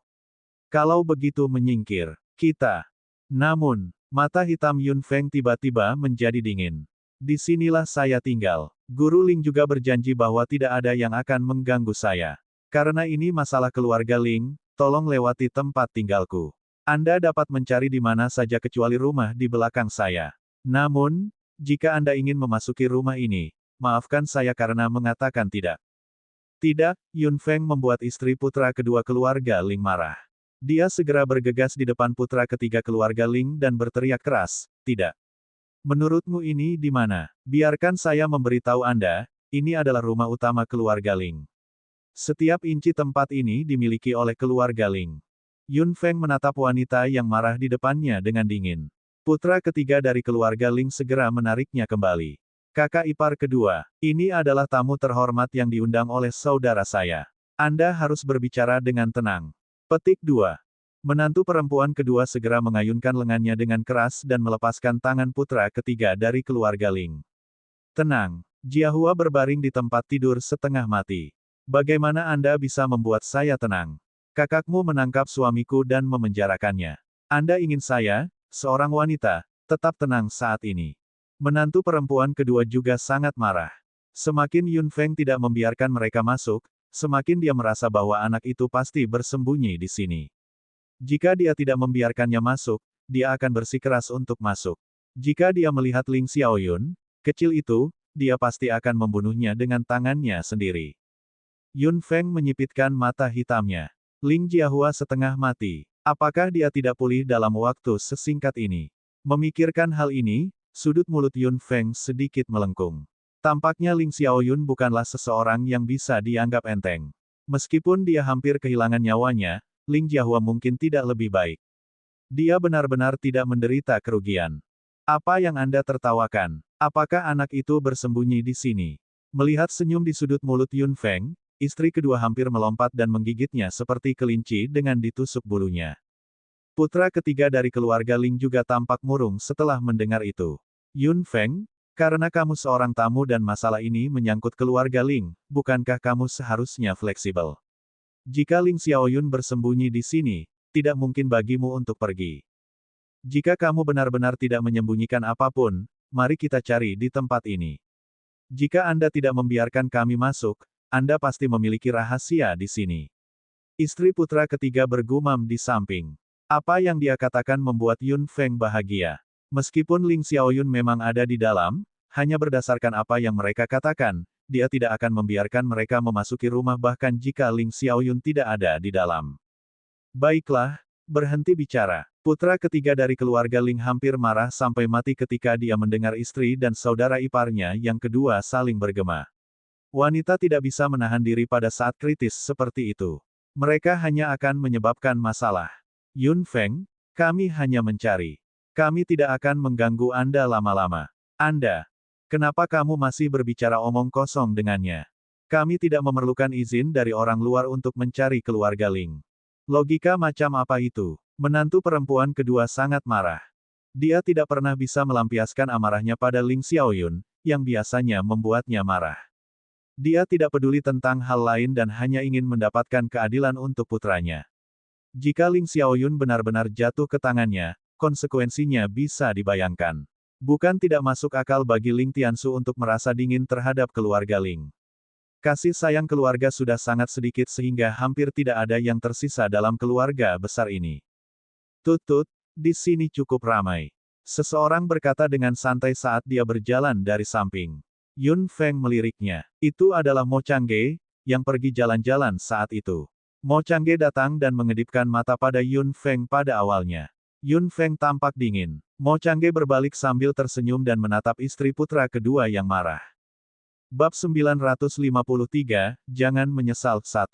Kalau begitu menyingkir. Kita. Namun, mata hitam Yun Feng tiba-tiba menjadi dingin. Disinilah saya tinggal. Guru Ling juga berjanji bahwa tidak ada yang akan mengganggu saya. Karena ini masalah keluarga Ling, tolong lewati tempat tinggalku. Anda dapat mencari di mana saja kecuali rumah di belakang saya. Namun, jika Anda ingin memasuki rumah ini, maafkan saya karena mengatakan tidak. Tidak, Yun Feng membuat istri putra kedua keluarga Ling marah. Dia segera bergegas di depan putra ketiga keluarga Ling dan berteriak keras, tidak. Menurutmu ini di mana? Biarkan saya memberitahu Anda, ini adalah rumah utama keluarga Ling. Setiap inci tempat ini dimiliki oleh keluarga Ling. Yun Feng menatap wanita yang marah di depannya dengan dingin. Putra ketiga dari keluarga Ling segera menariknya kembali. Kakak ipar kedua, ini adalah tamu terhormat yang diundang oleh saudara saya. Anda harus berbicara dengan tenang. Petik 2. Menantu perempuan kedua segera mengayunkan lengannya dengan keras dan melepaskan tangan putra ketiga dari keluarga Ling. Tenang, Jiahua berbaring di tempat tidur setengah mati. Bagaimana Anda bisa membuat saya tenang? Kakakmu menangkap suamiku dan memenjarakannya. Anda ingin saya, seorang wanita, tetap tenang saat ini. Menantu perempuan kedua juga sangat marah. Semakin Yun Feng tidak membiarkan mereka masuk, semakin dia merasa bahwa anak itu pasti bersembunyi di sini. Jika dia tidak membiarkannya masuk, dia akan bersikeras untuk masuk. Jika dia melihat Ling Xiaoyun, kecil itu, dia pasti akan membunuhnya dengan tangannya sendiri. Yun Feng menyipitkan mata hitamnya. Ling Jiahua setengah mati. Apakah dia tidak pulih dalam waktu sesingkat ini? Memikirkan hal ini, sudut mulut Yun Feng sedikit melengkung. Tampaknya Ling Xiaoyun bukanlah seseorang yang bisa dianggap enteng. Meskipun dia hampir kehilangan nyawanya, Ling Jiahua mungkin tidak lebih baik. Dia benar-benar tidak menderita kerugian. Apa yang Anda tertawakan? Apakah anak itu bersembunyi di sini? Melihat senyum di sudut mulut Yun Feng, istri kedua hampir melompat dan menggigitnya seperti kelinci dengan ditusuk bulunya. Putra ketiga dari keluarga Ling juga tampak murung setelah mendengar itu. Yun Feng, karena kamu seorang tamu dan masalah ini menyangkut keluarga Ling, bukankah kamu seharusnya fleksibel? Jika Ling Xiaoyun bersembunyi di sini, tidak mungkin bagimu untuk pergi. Jika kamu benar-benar tidak menyembunyikan apapun, mari kita cari di tempat ini. Jika Anda tidak membiarkan kami masuk, Anda pasti memiliki rahasia di sini. Istri putra ketiga bergumam di samping. Apa yang dia katakan membuat Yun Feng bahagia. Meskipun Ling Xiaoyun memang ada di dalam, hanya berdasarkan apa yang mereka katakan, dia tidak akan membiarkan mereka memasuki rumah bahkan jika Ling Xiaoyun tidak ada di dalam. Baiklah, berhenti bicara. Putra ketiga dari keluarga Ling hampir marah sampai mati ketika dia mendengar istri dan saudara iparnya yang kedua saling bergema. Wanita tidak bisa menahan diri pada saat kritis seperti itu. Mereka hanya akan menyebabkan masalah. Yun Feng, kami hanya mencari. Kami tidak akan mengganggu Anda lama-lama. Anda, Kenapa kamu masih berbicara omong kosong dengannya? Kami tidak memerlukan izin dari orang luar untuk mencari keluarga Ling. Logika macam apa itu? Menantu perempuan kedua sangat marah. Dia tidak pernah bisa melampiaskan amarahnya pada Ling Xiaoyun, yang biasanya membuatnya marah. Dia tidak peduli tentang hal lain dan hanya ingin mendapatkan keadilan untuk putranya. Jika Ling Xiaoyun benar-benar jatuh ke tangannya, konsekuensinya bisa dibayangkan. Bukan tidak masuk akal bagi Ling Tiansu untuk merasa dingin terhadap keluarga Ling. Kasih sayang keluarga sudah sangat sedikit sehingga hampir tidak ada yang tersisa dalam keluarga besar ini. Tut, di sini cukup ramai. Seseorang berkata dengan santai saat dia berjalan dari samping. Yun Feng meliriknya. Itu adalah Mo Changge, yang pergi jalan-jalan saat itu. Mo Changge datang dan mengedipkan mata pada Yun Feng pada awalnya. Yun Feng tampak dingin. Mo Changge berbalik sambil tersenyum dan menatap istri putra kedua yang marah. Bab 953, Jangan Menyesal 1.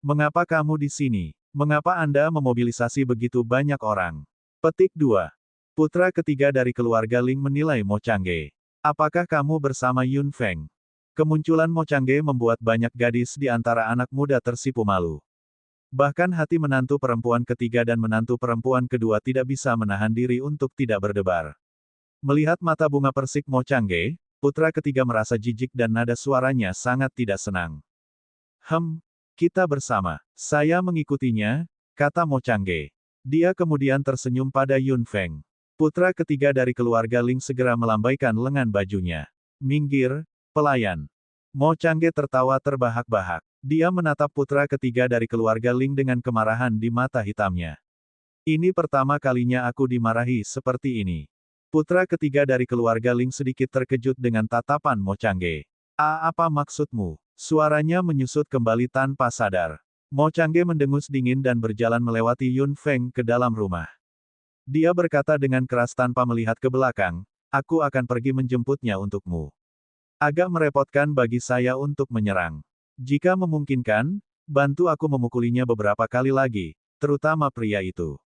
Mengapa kamu di sini? Mengapa Anda memobilisasi begitu banyak orang? Petik 2. Putra ketiga dari keluarga Ling menilai Mo Changge. Apakah kamu bersama Yun Feng? Kemunculan Mo Changge membuat banyak gadis di antara anak muda tersipu malu. Bahkan hati menantu perempuan ketiga dan menantu perempuan kedua tidak bisa menahan diri untuk tidak berdebar. Melihat mata bunga persik Mo Changge, putra ketiga merasa jijik dan nada suaranya sangat tidak senang. Kita bersama. Saya mengikutinya, kata Mo Changge. Dia kemudian tersenyum pada Yun Feng. Putra ketiga dari keluarga Ling segera melambaikan lengan bajunya. Minggir, pelayan. Mo Changge tertawa terbahak-bahak. Dia menatap putra ketiga dari keluarga Ling dengan kemarahan di mata hitamnya. Ini pertama kalinya aku dimarahi seperti ini. Putra ketiga dari keluarga Ling sedikit terkejut dengan tatapan Mo Changge. Apa maksudmu? Suaranya menyusut kembali tanpa sadar. Mo Changge mendengus dingin dan berjalan melewati Yun Feng ke dalam rumah. Dia berkata dengan keras tanpa melihat ke belakang, aku akan pergi menjemputnya untukmu. Agak merepotkan bagi saya untuk menyerang. Jika memungkinkan, bantu aku memukulinya beberapa kali lagi, terutama pria itu.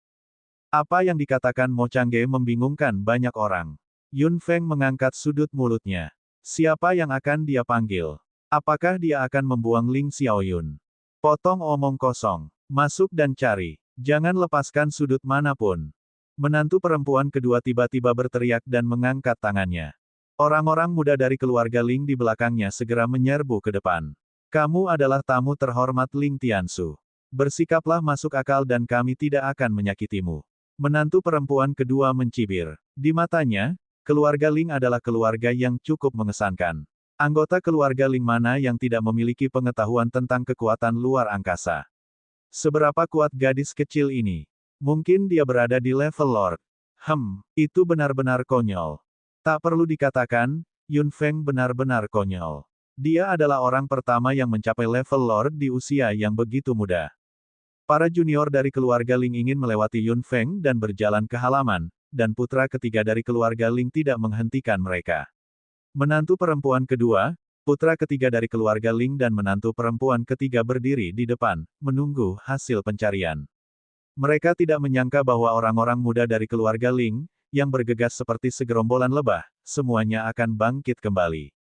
Apa yang dikatakan Mo Changge membingungkan banyak orang. Yun Feng mengangkat sudut mulutnya. Siapa yang akan dia panggil? Apakah dia akan membuang Ling Xiaoyun? Potong omong kosong. Masuk dan cari. Jangan lepaskan sudut manapun. Menantu perempuan kedua tiba-tiba berteriak dan mengangkat tangannya. Orang-orang muda dari keluarga Ling di belakangnya segera menyerbu ke depan. Kamu adalah tamu terhormat Ling Tiansu. Bersikaplah masuk akal dan kami tidak akan menyakitimu. Menantu perempuan kedua mencibir. Di matanya, keluarga Ling adalah keluarga yang cukup mengesankan. Anggota keluarga Ling mana yang tidak memiliki pengetahuan tentang kekuatan luar angkasa? Seberapa kuat gadis kecil ini? Mungkin dia berada di level Lord. Itu benar-benar konyol. Tak perlu dikatakan, Yun Feng benar-benar konyol. Dia adalah orang pertama yang mencapai level Lord di usia yang begitu muda. Para junior dari keluarga Ling ingin melewati Yun Feng dan berjalan ke halaman, dan putra ketiga dari keluarga Ling tidak menghentikan mereka. Menantu perempuan kedua, putra ketiga dari keluarga Ling dan menantu perempuan ketiga berdiri di depan, menunggu hasil pencarian. Mereka tidak menyangka bahwa orang-orang muda dari keluarga Ling, yang bergegas seperti segerombolan lebah, semuanya akan bangkit kembali.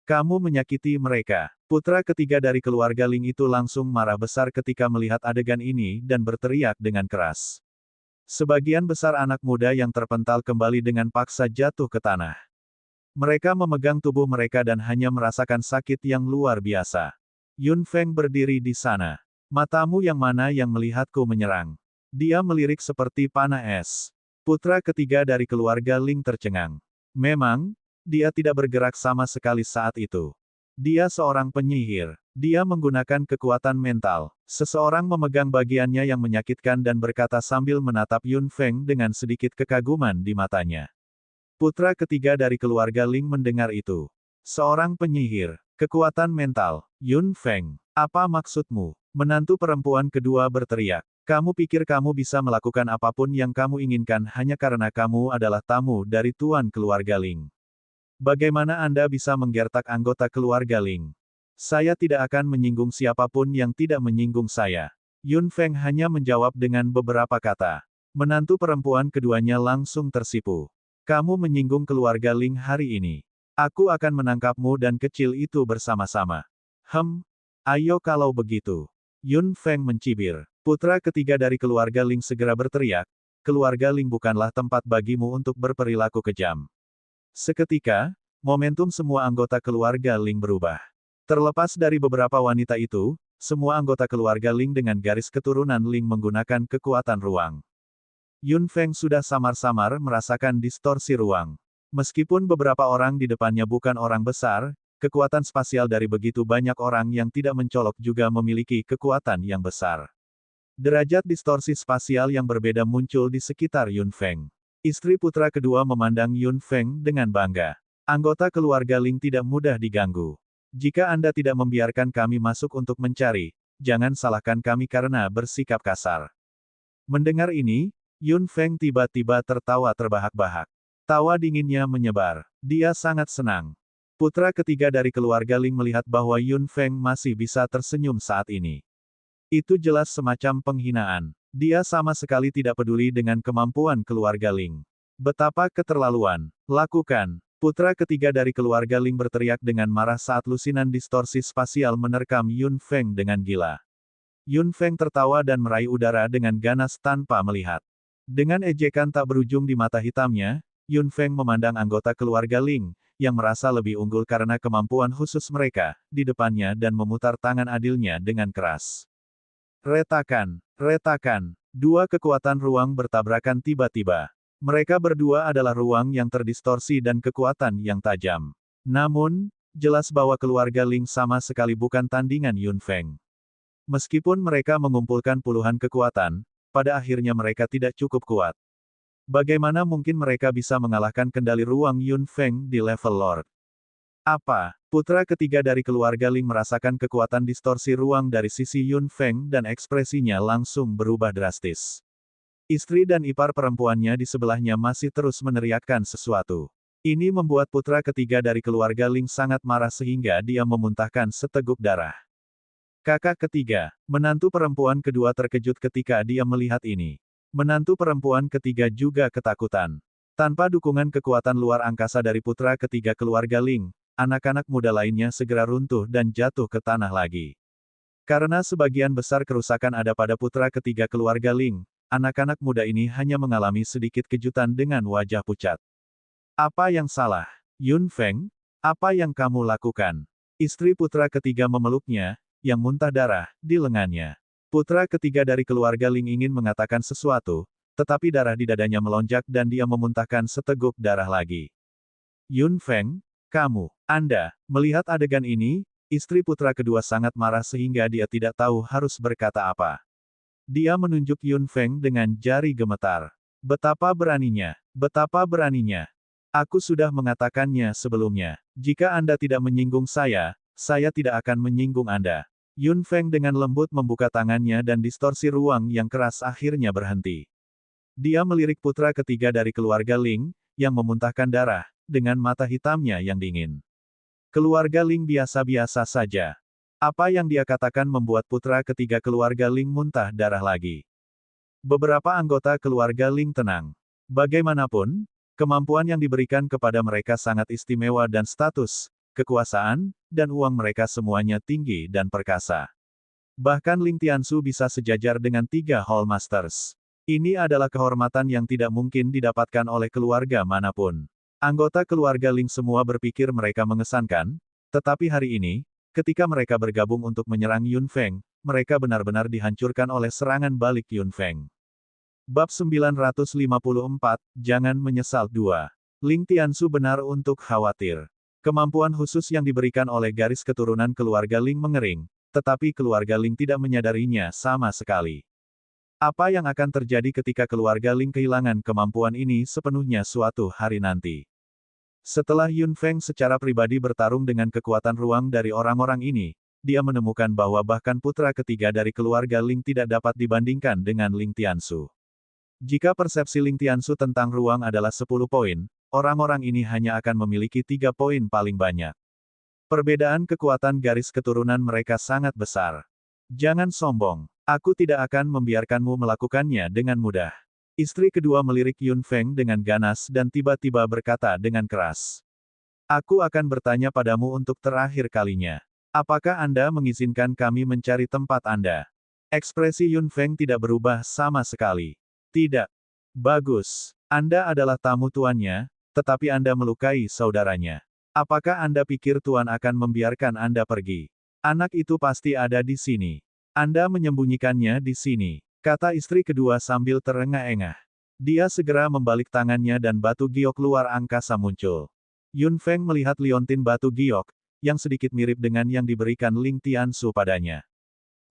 Kamu menyakiti mereka. Putra ketiga dari keluarga Ling itu langsung marah besar ketika melihat adegan ini dan berteriak dengan keras. Sebagian besar anak muda yang terpental kembali dengan paksa jatuh ke tanah. Mereka memegang tubuh mereka dan hanya merasakan sakit yang luar biasa. Yun Feng berdiri di sana. Matamu yang mana yang melihatku menyerang? Dia melirik seperti panah es. Putra ketiga dari keluarga Ling tercengang. Memang, dia tidak bergerak sama sekali saat itu. Dia seorang penyihir. Dia menggunakan kekuatan mental. Seseorang memegang bagiannya yang menyakitkan dan berkata sambil menatap Yun Feng dengan sedikit kekaguman di matanya. Putra ketiga dari keluarga Ling mendengar itu. Seorang penyihir. Kekuatan mental. Yun Feng. Apa maksudmu? Menantu perempuan kedua berteriak. Kamu pikir kamu bisa melakukan apapun yang kamu inginkan hanya karena kamu adalah tamu dari tuan keluarga Ling. Bagaimana Anda bisa menggertak anggota keluarga Ling? Saya tidak akan menyinggung siapapun yang tidak menyinggung saya. Yun Feng hanya menjawab dengan beberapa kata. Menantu perempuan keduanya langsung tersipu. Kamu menyinggung keluarga Ling hari ini. Aku akan menangkapmu dan kecil itu bersama-sama. Ayo kalau begitu. Yun Feng mencibir. Putra ketiga dari keluarga Ling segera berteriak, keluarga Ling bukanlah tempat bagimu untuk berperilaku kejam. Seketika, momentum semua anggota keluarga Ling berubah. Terlepas dari beberapa wanita itu, semua anggota keluarga Ling dengan garis keturunan Ling menggunakan kekuatan ruang. Yun Feng sudah samar-samar merasakan distorsi ruang. Meskipun beberapa orang di depannya bukan orang besar, kekuatan spasial dari begitu banyak orang yang tidak mencolok juga memiliki kekuatan yang besar. Derajat distorsi spasial yang berbeda muncul di sekitar Yun Feng. Istri putra kedua memandang Yun Feng dengan bangga. Anggota keluarga Ling tidak mudah diganggu. Jika Anda tidak membiarkan kami masuk untuk mencari, jangan salahkan kami karena bersikap kasar. Mendengar ini, Yun Feng tiba-tiba tertawa terbahak-bahak. Tawa dinginnya menyebar. Dia sangat senang. Putra ketiga dari keluarga Ling melihat bahwa Yun Feng masih bisa tersenyum saat ini. Itu jelas semacam penghinaan. Dia sama sekali tidak peduli dengan kemampuan keluarga Ling. Betapa keterlaluan. Lakukan. Putra ketiga dari keluarga Ling berteriak dengan marah saat lusinan distorsi spasial menerkam Yun Feng dengan gila. Yun Feng tertawa dan meraih udara dengan ganas tanpa melihat. Dengan ejekan tak berujung di mata hitamnya, Yun Feng memandang anggota keluarga Ling, yang merasa lebih unggul karena kemampuan khusus mereka, di depannya dan memutar tangan adilnya dengan keras. Retakan, retakan. Dua kekuatan ruang bertabrakan tiba-tiba. Mereka berdua adalah ruang yang terdistorsi dan kekuatan yang tajam. Namun, jelas bahwa keluarga Ling sama sekali bukan tandingan Yun Feng. Meskipun mereka mengumpulkan puluhan kekuatan, pada akhirnya mereka tidak cukup kuat. Bagaimana mungkin mereka bisa mengalahkan kendali ruang Yun Feng di level Lord? Apa? Putra ketiga dari keluarga Ling merasakan kekuatan distorsi ruang dari sisi Yun Feng dan ekspresinya langsung berubah drastis. Istri dan ipar perempuannya di sebelahnya masih terus meneriakkan sesuatu. Ini membuat putra ketiga dari keluarga Ling sangat marah sehingga dia memuntahkan seteguk darah. Kakak ketiga, menantu perempuan kedua terkejut ketika dia melihat ini. Menantu perempuan ketiga juga ketakutan. Tanpa dukungan kekuatan luar angkasa dari putra ketiga keluarga Ling, anak-anak muda lainnya segera runtuh dan jatuh ke tanah lagi. Karena sebagian besar kerusakan ada pada putra ketiga keluarga Ling, anak-anak muda ini hanya mengalami sedikit kejutan dengan wajah pucat. Apa yang salah? Yun Feng, apa yang kamu lakukan? Istri putra ketiga memeluknya, yang muntah darah, di lengannya. Putra ketiga dari keluarga Ling ingin mengatakan sesuatu, tetapi darah di dadanya melonjak dan dia memuntahkan seteguk darah lagi. Yun Feng, Anda, melihat adegan ini, istri putra kedua sangat marah sehingga dia tidak tahu harus berkata apa. Dia menunjuk Yun Feng dengan jari gemetar. Betapa beraninya, betapa beraninya. Aku sudah mengatakannya sebelumnya. Jika Anda tidak menyinggung saya tidak akan menyinggung Anda. Yun Feng dengan lembut membuka tangannya dan distorsi ruang yang keras akhirnya berhenti. Dia melirik putra ketiga dari keluarga Ling, yang memuntahkan darah, dengan mata hitamnya yang dingin. Keluarga Ling biasa-biasa saja. Apa yang dia katakan membuat putra ketiga keluarga Ling muntah darah lagi. Beberapa anggota keluarga Ling tenang. Bagaimanapun, kemampuan yang diberikan kepada mereka sangat istimewa dan status, kekuasaan, dan uang mereka semuanya tinggi dan perkasa. Bahkan Ling Tiansu bisa sejajar dengan 3 Hall Masters. Ini adalah kehormatan yang tidak mungkin didapatkan oleh keluarga manapun. Anggota keluarga Ling semua berpikir mereka mengesankan, tetapi hari ini, ketika mereka bergabung untuk menyerang Yun Feng, mereka benar-benar dihancurkan oleh serangan balik Yun Feng. Bab 954, Jangan Menyesal 2. Ling Tiansu benar untuk khawatir. Kemampuan khusus yang diberikan oleh garis keturunan keluarga Ling mengering, tetapi keluarga Ling tidak menyadarinya sama sekali. Apa yang akan terjadi ketika keluarga Ling kehilangan kemampuan ini sepenuhnya suatu hari nanti? Setelah Yun Feng secara pribadi bertarung dengan kekuatan ruang dari orang-orang ini, dia menemukan bahwa bahkan putra ketiga dari keluarga Ling tidak dapat dibandingkan dengan Ling Tiansu. Jika persepsi Ling Tiansu tentang ruang adalah 10 poin, orang-orang ini hanya akan memiliki 3 poin paling banyak. Perbedaan kekuatan garis keturunan mereka sangat besar. Jangan sombong. Aku tidak akan membiarkanmu melakukannya dengan mudah. Istri kedua melirik Yun Feng dengan ganas dan tiba-tiba berkata dengan keras. Aku akan bertanya padamu untuk terakhir kalinya. Apakah Anda mengizinkan kami mencari tempat Anda? Ekspresi Yun Feng tidak berubah sama sekali. Tidak. Bagus. Anda adalah tamu tuannya, tetapi Anda melukai saudaranya. Apakah Anda pikir Tuan akan membiarkan Anda pergi? Anak itu pasti ada di sini. Anda menyembunyikannya di sini, kata istri kedua sambil terengah-engah. Dia segera membalik tangannya dan batu giok luar angkasa muncul. Yun Feng melihat liontin batu giok, yang sedikit mirip dengan yang diberikan Ling Tiansu padanya.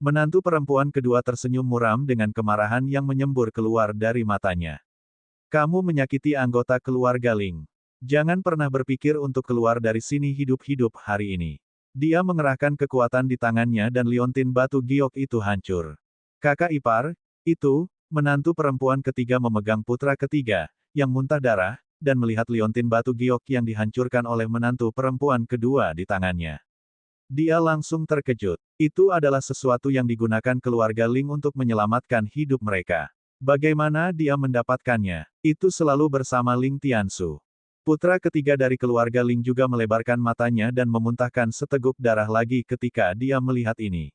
Menantu perempuan kedua tersenyum muram dengan kemarahan yang menyembur keluar dari matanya. Kamu menyakiti anggota keluarga Ling. Jangan pernah berpikir untuk keluar dari sini hidup-hidup hari ini. Dia mengerahkan kekuatan di tangannya dan liontin batu giok itu hancur. Kakak ipar, itu, menantu perempuan ketiga memegang putra ketiga, yang muntah darah, dan melihat liontin batu giok yang dihancurkan oleh menantu perempuan kedua di tangannya. Dia langsung terkejut. Itu adalah sesuatu yang digunakan keluarga Ling untuk menyelamatkan hidup mereka. Bagaimana dia mendapatkannya? Itu selalu bersama Ling Tiansu. Putra ketiga dari keluarga Ling juga melebarkan matanya dan memuntahkan seteguk darah lagi ketika dia melihat ini.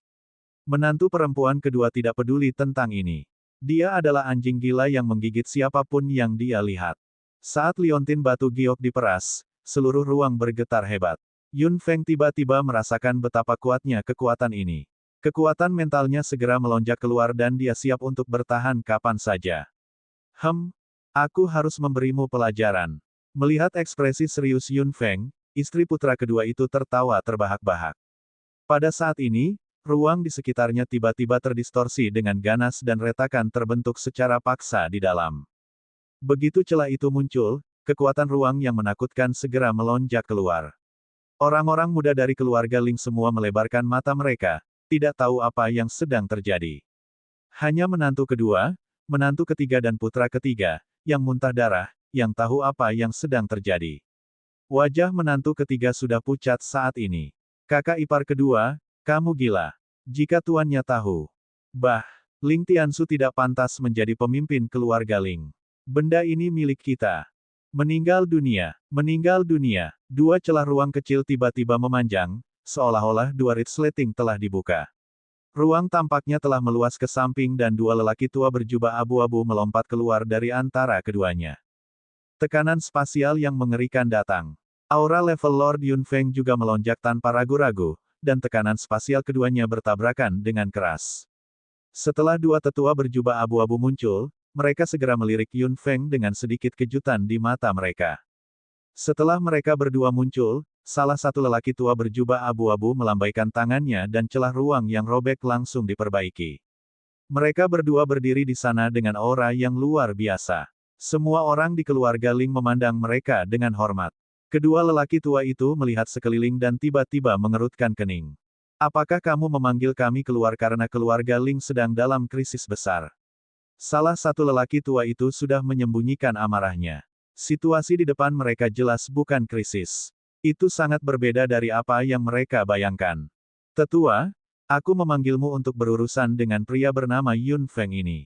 Menantu perempuan kedua tidak peduli tentang ini. Dia adalah anjing gila yang menggigit siapapun yang dia lihat. Saat liontin batu giok diperas, seluruh ruang bergetar hebat. Yun Feng tiba-tiba merasakan betapa kuatnya kekuatan ini. Kekuatan mentalnya segera melonjak keluar dan dia siap untuk bertahan kapan saja. Aku harus memberimu pelajaran. Melihat ekspresi serius Yun Feng, istri putra kedua itu tertawa terbahak-bahak. Pada saat ini, ruang di sekitarnya tiba-tiba terdistorsi dengan ganas dan retakan terbentuk secara paksa di dalam. Begitu celah itu muncul, kekuatan ruang yang menakutkan segera melonjak keluar. Orang-orang muda dari keluarga Ling semua melebarkan mata mereka, tidak tahu apa yang sedang terjadi. Hanya menantu kedua, menantu ketiga dan putra ketiga, yang muntah darah, yang tahu apa yang sedang terjadi. Wajah menantu ketiga sudah pucat saat ini. Kakak ipar kedua, kamu gila. Jika tuannya tahu. Ling Tiansu tidak pantas menjadi pemimpin keluarga Ling. Benda ini milik kita. Meninggal dunia. Dua celah ruang kecil tiba-tiba memanjang, seolah-olah dua resleting telah dibuka. Ruang tampaknya telah meluas ke samping dan dua lelaki tua berjubah abu-abu melompat keluar dari antara keduanya. Tekanan spasial yang mengerikan datang. Aura level Lord Yun Feng juga melonjak tanpa ragu-ragu, dan tekanan spasial keduanya bertabrakan dengan keras. Setelah dua tetua berjubah abu-abu muncul, mereka segera melirik Yun Feng dengan sedikit kejutan di mata mereka. Setelah mereka berdua muncul, salah satu lelaki tua berjubah abu-abu melambaikan tangannya dan celah ruang yang robek langsung diperbaiki. Mereka berdua berdiri di sana dengan aura yang luar biasa. Semua orang di keluarga Ling memandang mereka dengan hormat. Kedua lelaki tua itu melihat sekeliling dan tiba-tiba mengerutkan kening. Apakah kamu memanggil kami keluar karena keluarga Ling sedang dalam krisis besar? Salah satu lelaki tua itu sudah menyembunyikan amarahnya. Situasi di depan mereka jelas bukan krisis. Itu sangat berbeda dari apa yang mereka bayangkan. Tetua, aku memanggilmu untuk berurusan dengan pria bernama Yun Feng ini.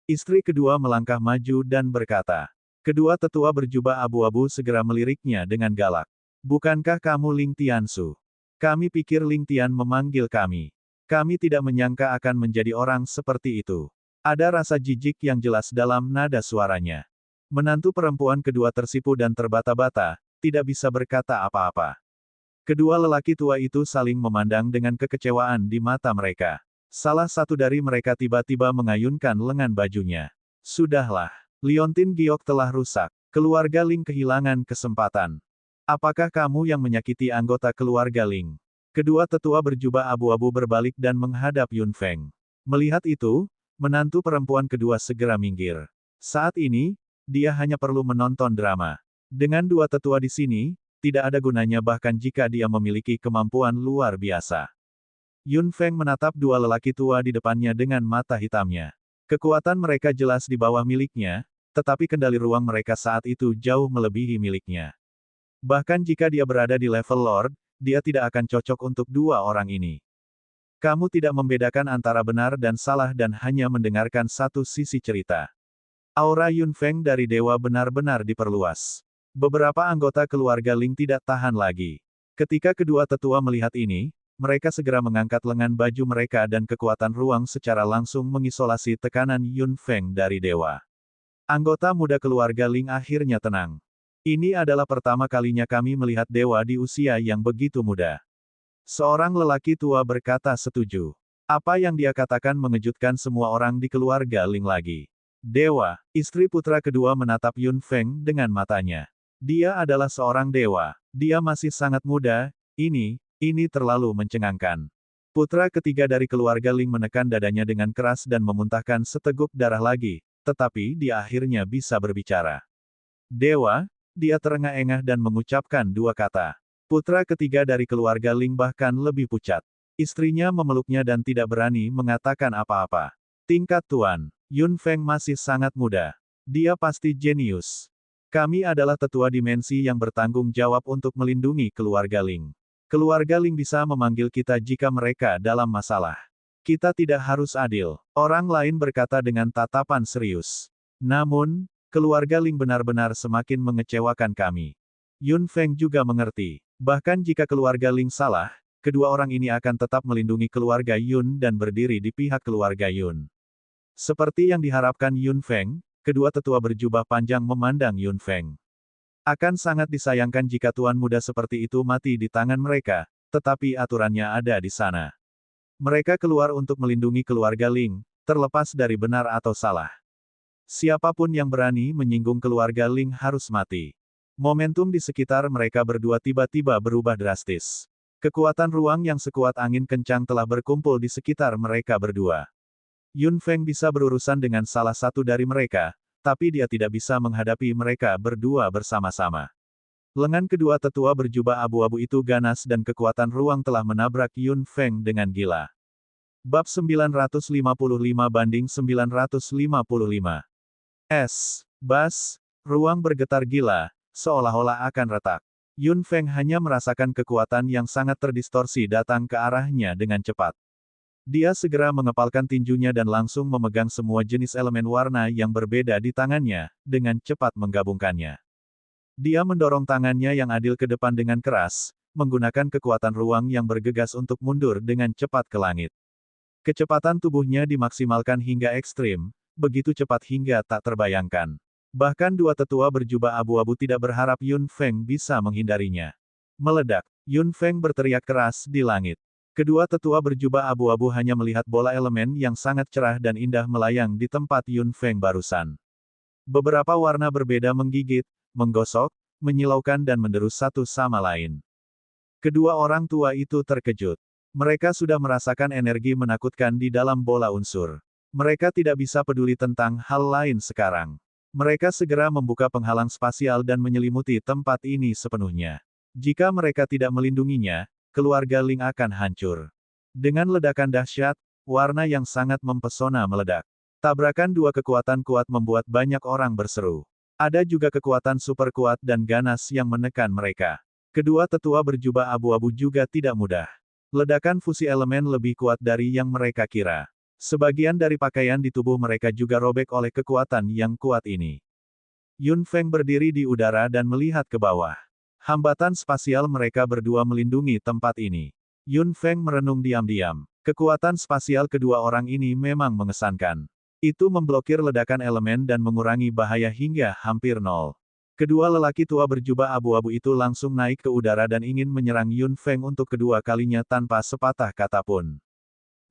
Istri kedua melangkah maju dan berkata. Kedua tetua berjubah abu-abu segera meliriknya dengan galak. Bukankah kamu Ling Tiansu? Kami pikir Ling Tian memanggil kami. Kami tidak menyangka akan menjadi orang seperti itu. Ada rasa jijik yang jelas dalam nada suaranya. Menantu perempuan kedua tersipu dan terbata-bata, tidak bisa berkata apa-apa. Kedua lelaki tua itu saling memandang dengan kekecewaan di mata mereka. Salah satu dari mereka tiba-tiba mengayunkan lengan bajunya. Sudahlah, liontin giok telah rusak. Keluarga Ling kehilangan kesempatan. Apakah kamu yang menyakiti anggota keluarga Ling? Kedua tetua berjubah abu-abu berbalik dan menghadap Yun Feng. Melihat itu, menantu perempuan kedua segera minggir. Saat ini, dia hanya perlu menonton drama. Dengan dua tetua di sini, tidak ada gunanya bahkan jika dia memiliki kemampuan luar biasa. Yun Feng menatap dua lelaki tua di depannya dengan mata hitamnya. Kekuatan mereka jelas di bawah miliknya, tetapi kendali ruang mereka saat itu jauh melebihi miliknya. Bahkan jika dia berada di level Lord, dia tidak akan cocok untuk dua orang ini. Kamu tidak membedakan antara benar dan salah dan hanya mendengarkan satu sisi cerita. Aura Yun Feng dari dewa benar-benar diperluas. Beberapa anggota keluarga Ling tidak tahan lagi. Ketika kedua tetua melihat ini, mereka segera mengangkat lengan baju mereka dan kekuatan ruang secara langsung mengisolasi tekanan Yun Feng dari dewa. Anggota muda keluarga Ling akhirnya tenang. Ini adalah pertama kalinya kami melihat dewa di usia yang begitu muda. Seorang lelaki tua berkata setuju. Apa yang dia katakan mengejutkan semua orang di keluarga Ling lagi. Dewa, istri putra kedua menatap Yun Feng dengan matanya. Dia adalah seorang dewa. Dia masih sangat muda, ini terlalu mencengangkan. Putra ketiga dari keluarga Ling menekan dadanya dengan keras dan memuntahkan seteguk darah lagi, tetapi dia akhirnya bisa berbicara. Dewa, dia terengah-engah dan mengucapkan dua kata. Putra ketiga dari keluarga Ling bahkan lebih pucat. Istrinya memeluknya dan tidak berani mengatakan apa-apa. Tingkat Tuan, Yun Feng masih sangat muda. Dia pasti jenius. Kami adalah tetua dimensi yang bertanggung jawab untuk melindungi keluarga Ling. Keluarga Ling bisa memanggil kita jika mereka dalam masalah. Kita tidak harus adil. Orang lain berkata dengan tatapan serius. Namun, keluarga Ling benar-benar semakin mengecewakan kami. Yun Feng juga mengerti. Bahkan jika keluarga Ling salah, kedua orang ini akan tetap melindungi keluarga Yun dan berdiri di pihak keluarga Yun. Seperti yang diharapkan Yun Feng, kedua tetua berjubah panjang memandang Yun Feng. Akan sangat disayangkan jika tuan muda seperti itu mati di tangan mereka, tetapi aturannya ada di sana. Mereka keluar untuk melindungi keluarga Ling, terlepas dari benar atau salah. Siapapun yang berani menyinggung keluarga Ling harus mati. Momentum di sekitar mereka berdua tiba-tiba berubah drastis. Kekuatan ruang yang sekuat angin kencang telah berkumpul di sekitar mereka berdua. Yun Feng bisa berurusan dengan salah satu dari mereka, tapi dia tidak bisa menghadapi mereka berdua bersama-sama. Lengan kedua tetua berjubah abu-abu itu ganas dan kekuatan ruang telah menabrak Yun Feng dengan gila. Bab 955-955 Bas, ruang bergetar gila, seolah-olah akan retak. Yun Feng hanya merasakan kekuatan yang sangat terdistorsi datang ke arahnya dengan cepat. Dia segera mengepalkan tinjunya dan langsung memegang semua jenis elemen warna yang berbeda di tangannya, dengan cepat menggabungkannya. Dia mendorong tangannya yang adil ke depan dengan keras, menggunakan kekuatan ruang yang bergegas untuk mundur dengan cepat ke langit. Kecepatan tubuhnya dimaksimalkan hingga ekstrim, begitu cepat hingga tak terbayangkan. Bahkan dua tetua berjubah abu-abu tidak berharap Yun Feng bisa menghindarinya. Meledak, Yun Feng berteriak keras di langit. Kedua tetua berjubah abu-abu hanya melihat bola elemen yang sangat cerah dan indah melayang di tempat Yun Feng barusan. Beberapa warna berbeda menggigit, menggosok, menyilaukan dan menderus satu sama lain. Kedua orang tua itu terkejut. Mereka sudah merasakan energi menakutkan di dalam bola unsur. Mereka tidak bisa peduli tentang hal lain sekarang. Mereka segera membuka penghalang spasial dan menyelimuti tempat ini sepenuhnya. Jika mereka tidak melindunginya, keluarga Ling akan hancur. Dengan ledakan dahsyat, warna yang sangat mempesona meledak. Tabrakan dua kekuatan kuat membuat banyak orang berseru. Ada juga kekuatan super kuat dan ganas yang menekan mereka. Kedua tetua berjubah abu-abu juga tidak mudah. Ledakan fusi elemen lebih kuat dari yang mereka kira. Sebagian dari pakaian di tubuh mereka juga robek oleh kekuatan yang kuat ini. Yun Feng berdiri di udara dan melihat ke bawah. Hambatan spasial mereka berdua melindungi tempat ini. Yun Feng merenung diam-diam. Kekuatan spasial kedua orang ini memang mengesankan. Itu memblokir ledakan elemen dan mengurangi bahaya hingga hampir nol. Kedua lelaki tua berjubah abu-abu itu langsung naik ke udara dan ingin menyerang Yun Feng untuk kedua kalinya tanpa sepatah kata pun.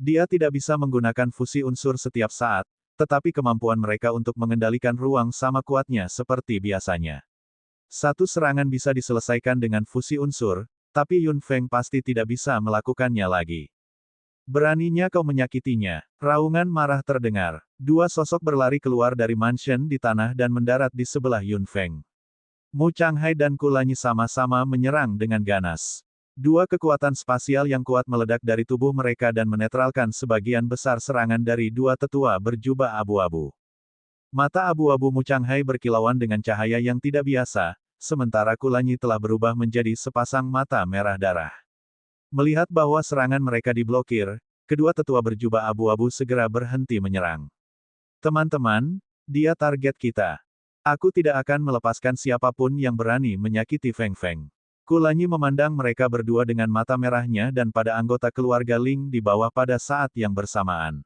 Dia tidak bisa menggunakan fusi unsur setiap saat, tetapi kemampuan mereka untuk mengendalikan ruang sama kuatnya seperti biasanya. Satu serangan bisa diselesaikan dengan fusi unsur, tapi Yun Feng pasti tidak bisa melakukannya lagi. Beraninya kau menyakitinya. Raungan marah terdengar. Dua sosok berlari keluar dari mansion di tanah dan mendarat di sebelah Yun Feng. Mu Changhai dan Kulanyi sama-sama menyerang dengan ganas. Dua kekuatan spasial yang kuat meledak dari tubuh mereka dan menetralkan sebagian besar serangan dari dua tetua berjubah abu-abu. Mata abu-abu Mu Changhai berkilauan dengan cahaya yang tidak biasa, sementara Kulanyi telah berubah menjadi sepasang mata merah darah. Melihat bahwa serangan mereka diblokir, kedua tetua berjubah abu-abu segera berhenti menyerang. Teman-teman, dia target kita. Aku tidak akan melepaskan siapapun yang berani menyakiti Feng Feng. Kulanyi memandang mereka berdua dengan mata merahnya dan pada anggota keluarga Ling di bawah pada saat yang bersamaan.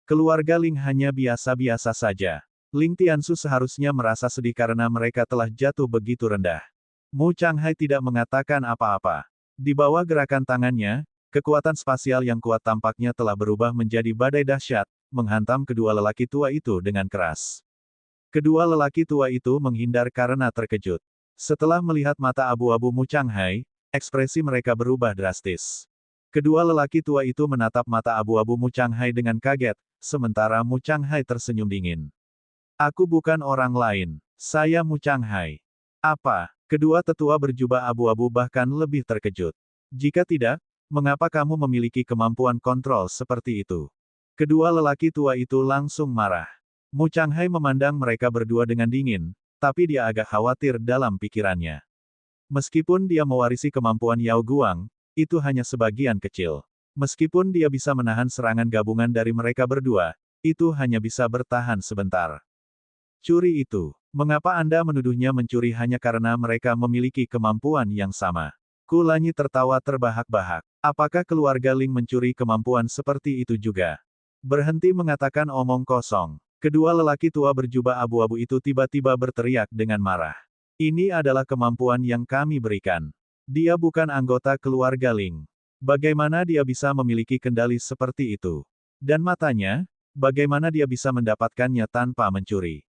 Keluarga Ling hanya biasa-biasa saja. Ling Tiansu seharusnya merasa sedih karena mereka telah jatuh begitu rendah. Mu Changhai tidak mengatakan apa-apa. Di bawah gerakan tangannya, kekuatan spasial yang kuat tampaknya telah berubah menjadi badai dahsyat, menghantam kedua lelaki tua itu dengan keras. Kedua lelaki tua itu menghindar karena terkejut. Setelah melihat mata abu-abu Mu Changhai, ekspresi mereka berubah drastis. Kedua lelaki tua itu menatap mata abu-abu Mu Changhai dengan kaget, sementara Mu Changhai tersenyum dingin. Aku bukan orang lain. Saya Mu Changhai. Apa? Kedua tetua berjubah abu-abu bahkan lebih terkejut. Jika tidak, mengapa kamu memiliki kemampuan kontrol seperti itu? Kedua lelaki tua itu langsung marah. Mu Changhai memandang mereka berdua dengan dingin, tapi dia agak khawatir dalam pikirannya. Meskipun dia mewarisi kemampuan Yao Guang, itu hanya sebagian kecil. Meskipun dia bisa menahan serangan gabungan dari mereka berdua, itu hanya bisa bertahan sebentar. Curi itu. Mengapa Anda menuduhnya mencuri hanya karena mereka memiliki kemampuan yang sama? Kulanyi tertawa terbahak-bahak. Apakah keluarga Ling mencuri kemampuan seperti itu juga? Berhenti mengatakan omong kosong. Kedua lelaki tua berjubah abu-abu itu tiba-tiba berteriak dengan marah. Ini adalah kemampuan yang kami berikan. Dia bukan anggota keluarga Ling. Bagaimana dia bisa memiliki kendali seperti itu? Dan matanya, bagaimana dia bisa mendapatkannya tanpa mencuri?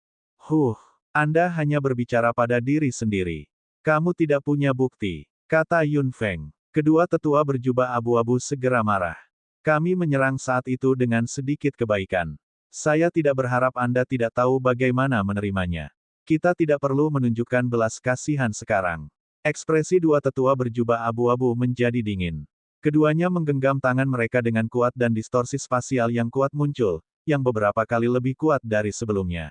Anda hanya berbicara pada diri sendiri. Kamu tidak punya bukti, kata Yun Feng. Kedua tetua berjubah abu-abu segera marah. Kami menyerang saat itu dengan sedikit kebaikan. Saya tidak berharap Anda tidak tahu bagaimana menerimanya. Kita tidak perlu menunjukkan belas kasihan sekarang. Ekspresi dua tetua berjubah abu-abu menjadi dingin. Keduanya menggenggam tangan mereka dengan kuat dan distorsi spasial yang kuat muncul, yang beberapa kali lebih kuat dari sebelumnya.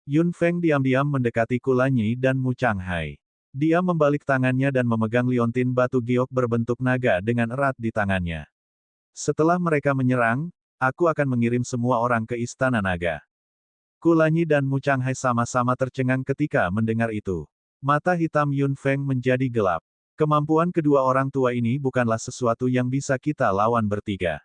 Yun Feng diam-diam mendekati Kulanyi dan Mu Changhai. Dia membalik tangannya dan memegang liontin batu giok berbentuk naga dengan erat di tangannya. Setelah mereka menyerang, aku akan mengirim semua orang ke Istana Naga. Kulanyi dan Mu Changhai sama-sama tercengang ketika mendengar itu. Mata hitam Yun Feng menjadi gelap. Kemampuan kedua orang tua ini bukanlah sesuatu yang bisa kita lawan bertiga.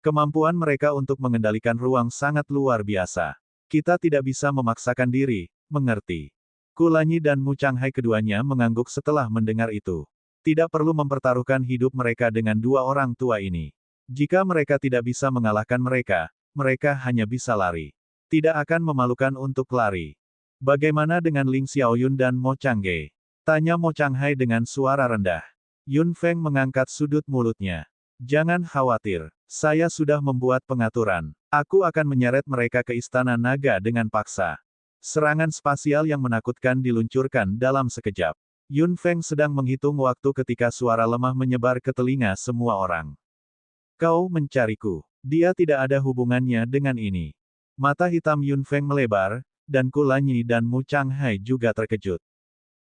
Kemampuan mereka untuk mengendalikan ruang sangat luar biasa. Kita tidak bisa memaksakan diri, mengerti? Kulanyi dan Mu Changhai keduanya mengangguk setelah mendengar itu. Tidak perlu mempertaruhkan hidup mereka dengan dua orang tua ini. Jika mereka tidak bisa mengalahkan mereka, mereka hanya bisa lari. Tidak akan memalukan untuk lari. Bagaimana dengan Ling Xiaoyun dan Mo Changge? Tanya Mo Changhai dengan suara rendah. Yun Feng mengangkat sudut mulutnya. Jangan khawatir, saya sudah membuat pengaturan. Aku akan menyeret mereka ke Istana Naga dengan paksa. Serangan spasial yang menakutkan diluncurkan dalam sekejap. Yun Feng sedang menghitung waktu ketika suara lemah menyebar ke telinga semua orang. Kau mencariku. Dia tidak ada hubungannya dengan ini. Mata hitam Yun Feng melebar, dan Kulanyi dan Mu Changhai juga terkejut.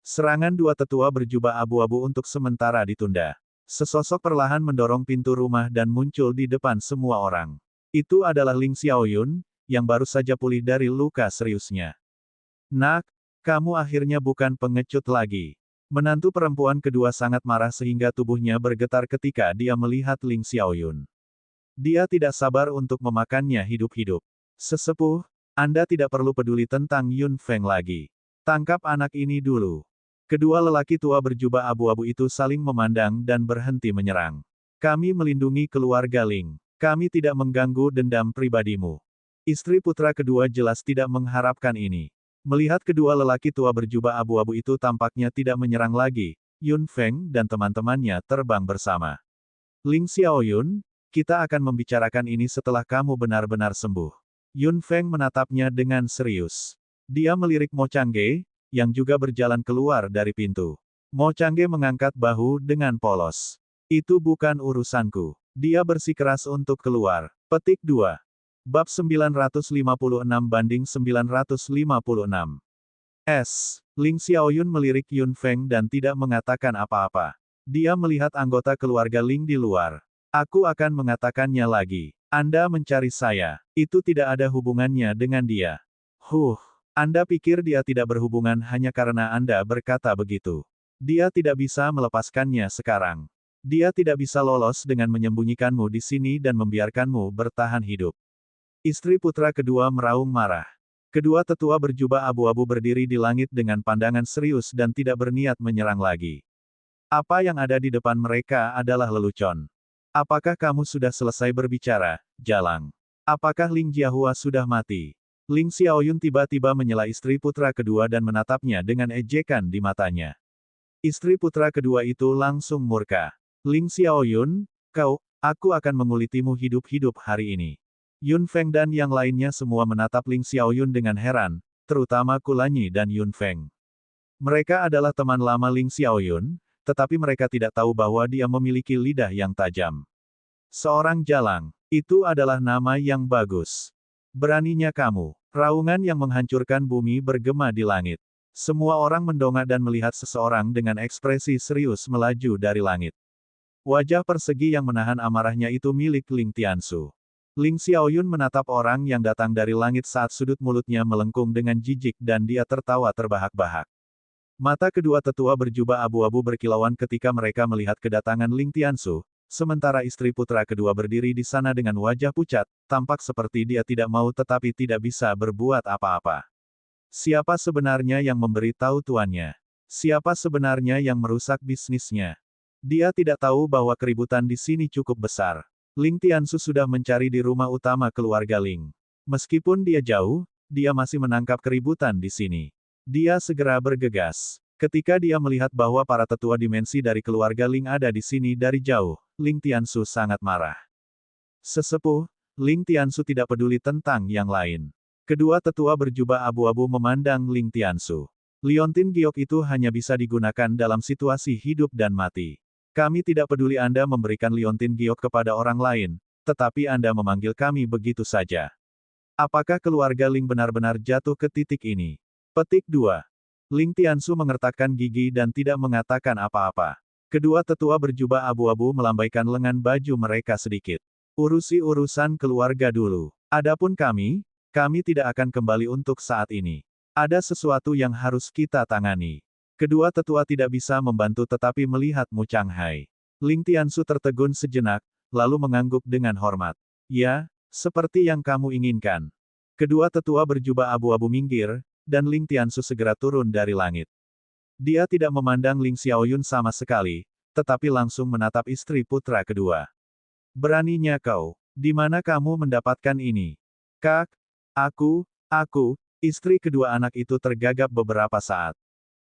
Serangan dua tetua berjubah abu-abu untuk sementara ditunda. Sesosok perlahan mendorong pintu rumah dan muncul di depan semua orang. Itu adalah Ling Xiaoyun, yang baru saja pulih dari luka seriusnya. Nak, kamu akhirnya bukan pengecut lagi. Menantu perempuan kedua sangat marah sehingga tubuhnya bergetar ketika dia melihat Ling Xiaoyun. Dia tidak sabar untuk memakannya hidup-hidup. Sesepuh, Anda tidak perlu peduli tentang Yun Feng lagi. Tangkap anak ini dulu. Kedua lelaki tua berjubah abu-abu itu saling memandang dan berhenti menyerang. Kami melindungi keluarga Ling. Kami tidak mengganggu dendam pribadimu. Istri putra kedua jelas tidak mengharapkan ini. Melihat kedua lelaki tua berjubah abu-abu itu tampaknya tidak menyerang lagi, Yun Feng dan teman-temannya terbang bersama. Ling Xiaoyun, kita akan membicarakan ini setelah kamu benar-benar sembuh. Yun Feng menatapnya dengan serius. Dia melirik Mo Changge, yang juga berjalan keluar dari pintu. Mo Changge mengangkat bahu dengan polos. Itu bukan urusanku. Dia bersikeras untuk keluar. Petik 2. Bab 956-956. Ling Xiaoyun melirik Yun Feng dan tidak mengatakan apa-apa. Dia melihat anggota keluarga Ling di luar. Aku akan mengatakannya lagi. Anda mencari saya. Itu tidak ada hubungannya dengan dia. Anda pikir dia tidak berhubungan hanya karena Anda berkata begitu. Dia tidak bisa melepaskannya sekarang. Dia tidak bisa lolos dengan menyembunyikanmu di sini dan membiarkanmu bertahan hidup. Istri putra kedua meraung marah. Kedua tetua berjubah abu-abu berdiri di langit dengan pandangan serius dan tidak berniat menyerang lagi. Apa yang ada di depan mereka adalah lelucon. Apakah kamu sudah selesai berbicara, Jalang? Apakah Ling Jiahua sudah mati? Ling Xiaoyun tiba-tiba menyela istri putra kedua dan menatapnya dengan ejekan di matanya. Istri putra kedua itu langsung murka. Ling Xiaoyun, aku akan mengulitimu hidup-hidup hari ini. Yun Feng dan yang lainnya semua menatap Ling Xiaoyun dengan heran, terutama Kulanyi dan Yun Feng. Mereka adalah teman lama Ling Xiaoyun, tetapi mereka tidak tahu bahwa dia memiliki lidah yang tajam. Seorang jalang, itu adalah nama yang bagus. Beraninya kamu. Raungan yang menghancurkan bumi bergema di langit. Semua orang mendongak dan melihat seseorang dengan ekspresi serius melaju dari langit. Wajah persegi yang menahan amarahnya itu milik Ling Tiansu. Ling Xiaoyun menatap orang yang datang dari langit saat sudut mulutnya melengkung dengan jijik dan dia tertawa terbahak-bahak. Mata kedua tetua berjubah abu-abu berkilauan ketika mereka melihat kedatangan Ling Tiansu. Sementara istri putra kedua berdiri di sana dengan wajah pucat, tampak seperti dia tidak mau tetapi tidak bisa berbuat apa-apa. Siapa sebenarnya yang memberi tahu tuannya? Siapa sebenarnya yang merusak bisnisnya? Dia tidak tahu bahwa keributan di sini cukup besar. Ling Tiansu sudah mencari di rumah utama keluarga Ling. Meskipun dia jauh, dia masih menangkap keributan di sini. Dia segera bergegas. Ketika dia melihat bahwa para tetua dimensi dari keluarga Ling ada di sini dari jauh, Ling Tiansu sangat marah. Sesepuh, Ling Tiansu tidak peduli tentang yang lain. Kedua tetua berjubah abu-abu memandang Ling Tiansu. Liontin giok itu hanya bisa digunakan dalam situasi hidup dan mati. Kami tidak peduli Anda memberikan liontin giok kepada orang lain, tetapi Anda memanggil kami begitu saja. Apakah keluarga Ling benar-benar jatuh ke titik ini? Petik 2. Ling Tiansu mengertakkan gigi dan tidak mengatakan apa-apa. Kedua tetua berjubah abu-abu melambaikan lengan baju mereka sedikit. Urusi urusan keluarga dulu. Adapun kami tidak akan kembali untuk saat ini. Ada sesuatu yang harus kita tangani. Kedua tetua tidak bisa membantu tetapi melihat Mu Changhai. Ling Tiansu tertegun sejenak, lalu mengangguk dengan hormat. Ya, seperti yang kamu inginkan. Kedua tetua berjubah abu-abu minggir, dan Ling Tiansu segera turun dari langit. Dia tidak memandang Ling Xiaoyun sama sekali, tetapi langsung menatap istri putra kedua. Beraninya kau, di mana kamu mendapatkan ini? Kak, aku, istri kedua anak itu tergagap beberapa saat.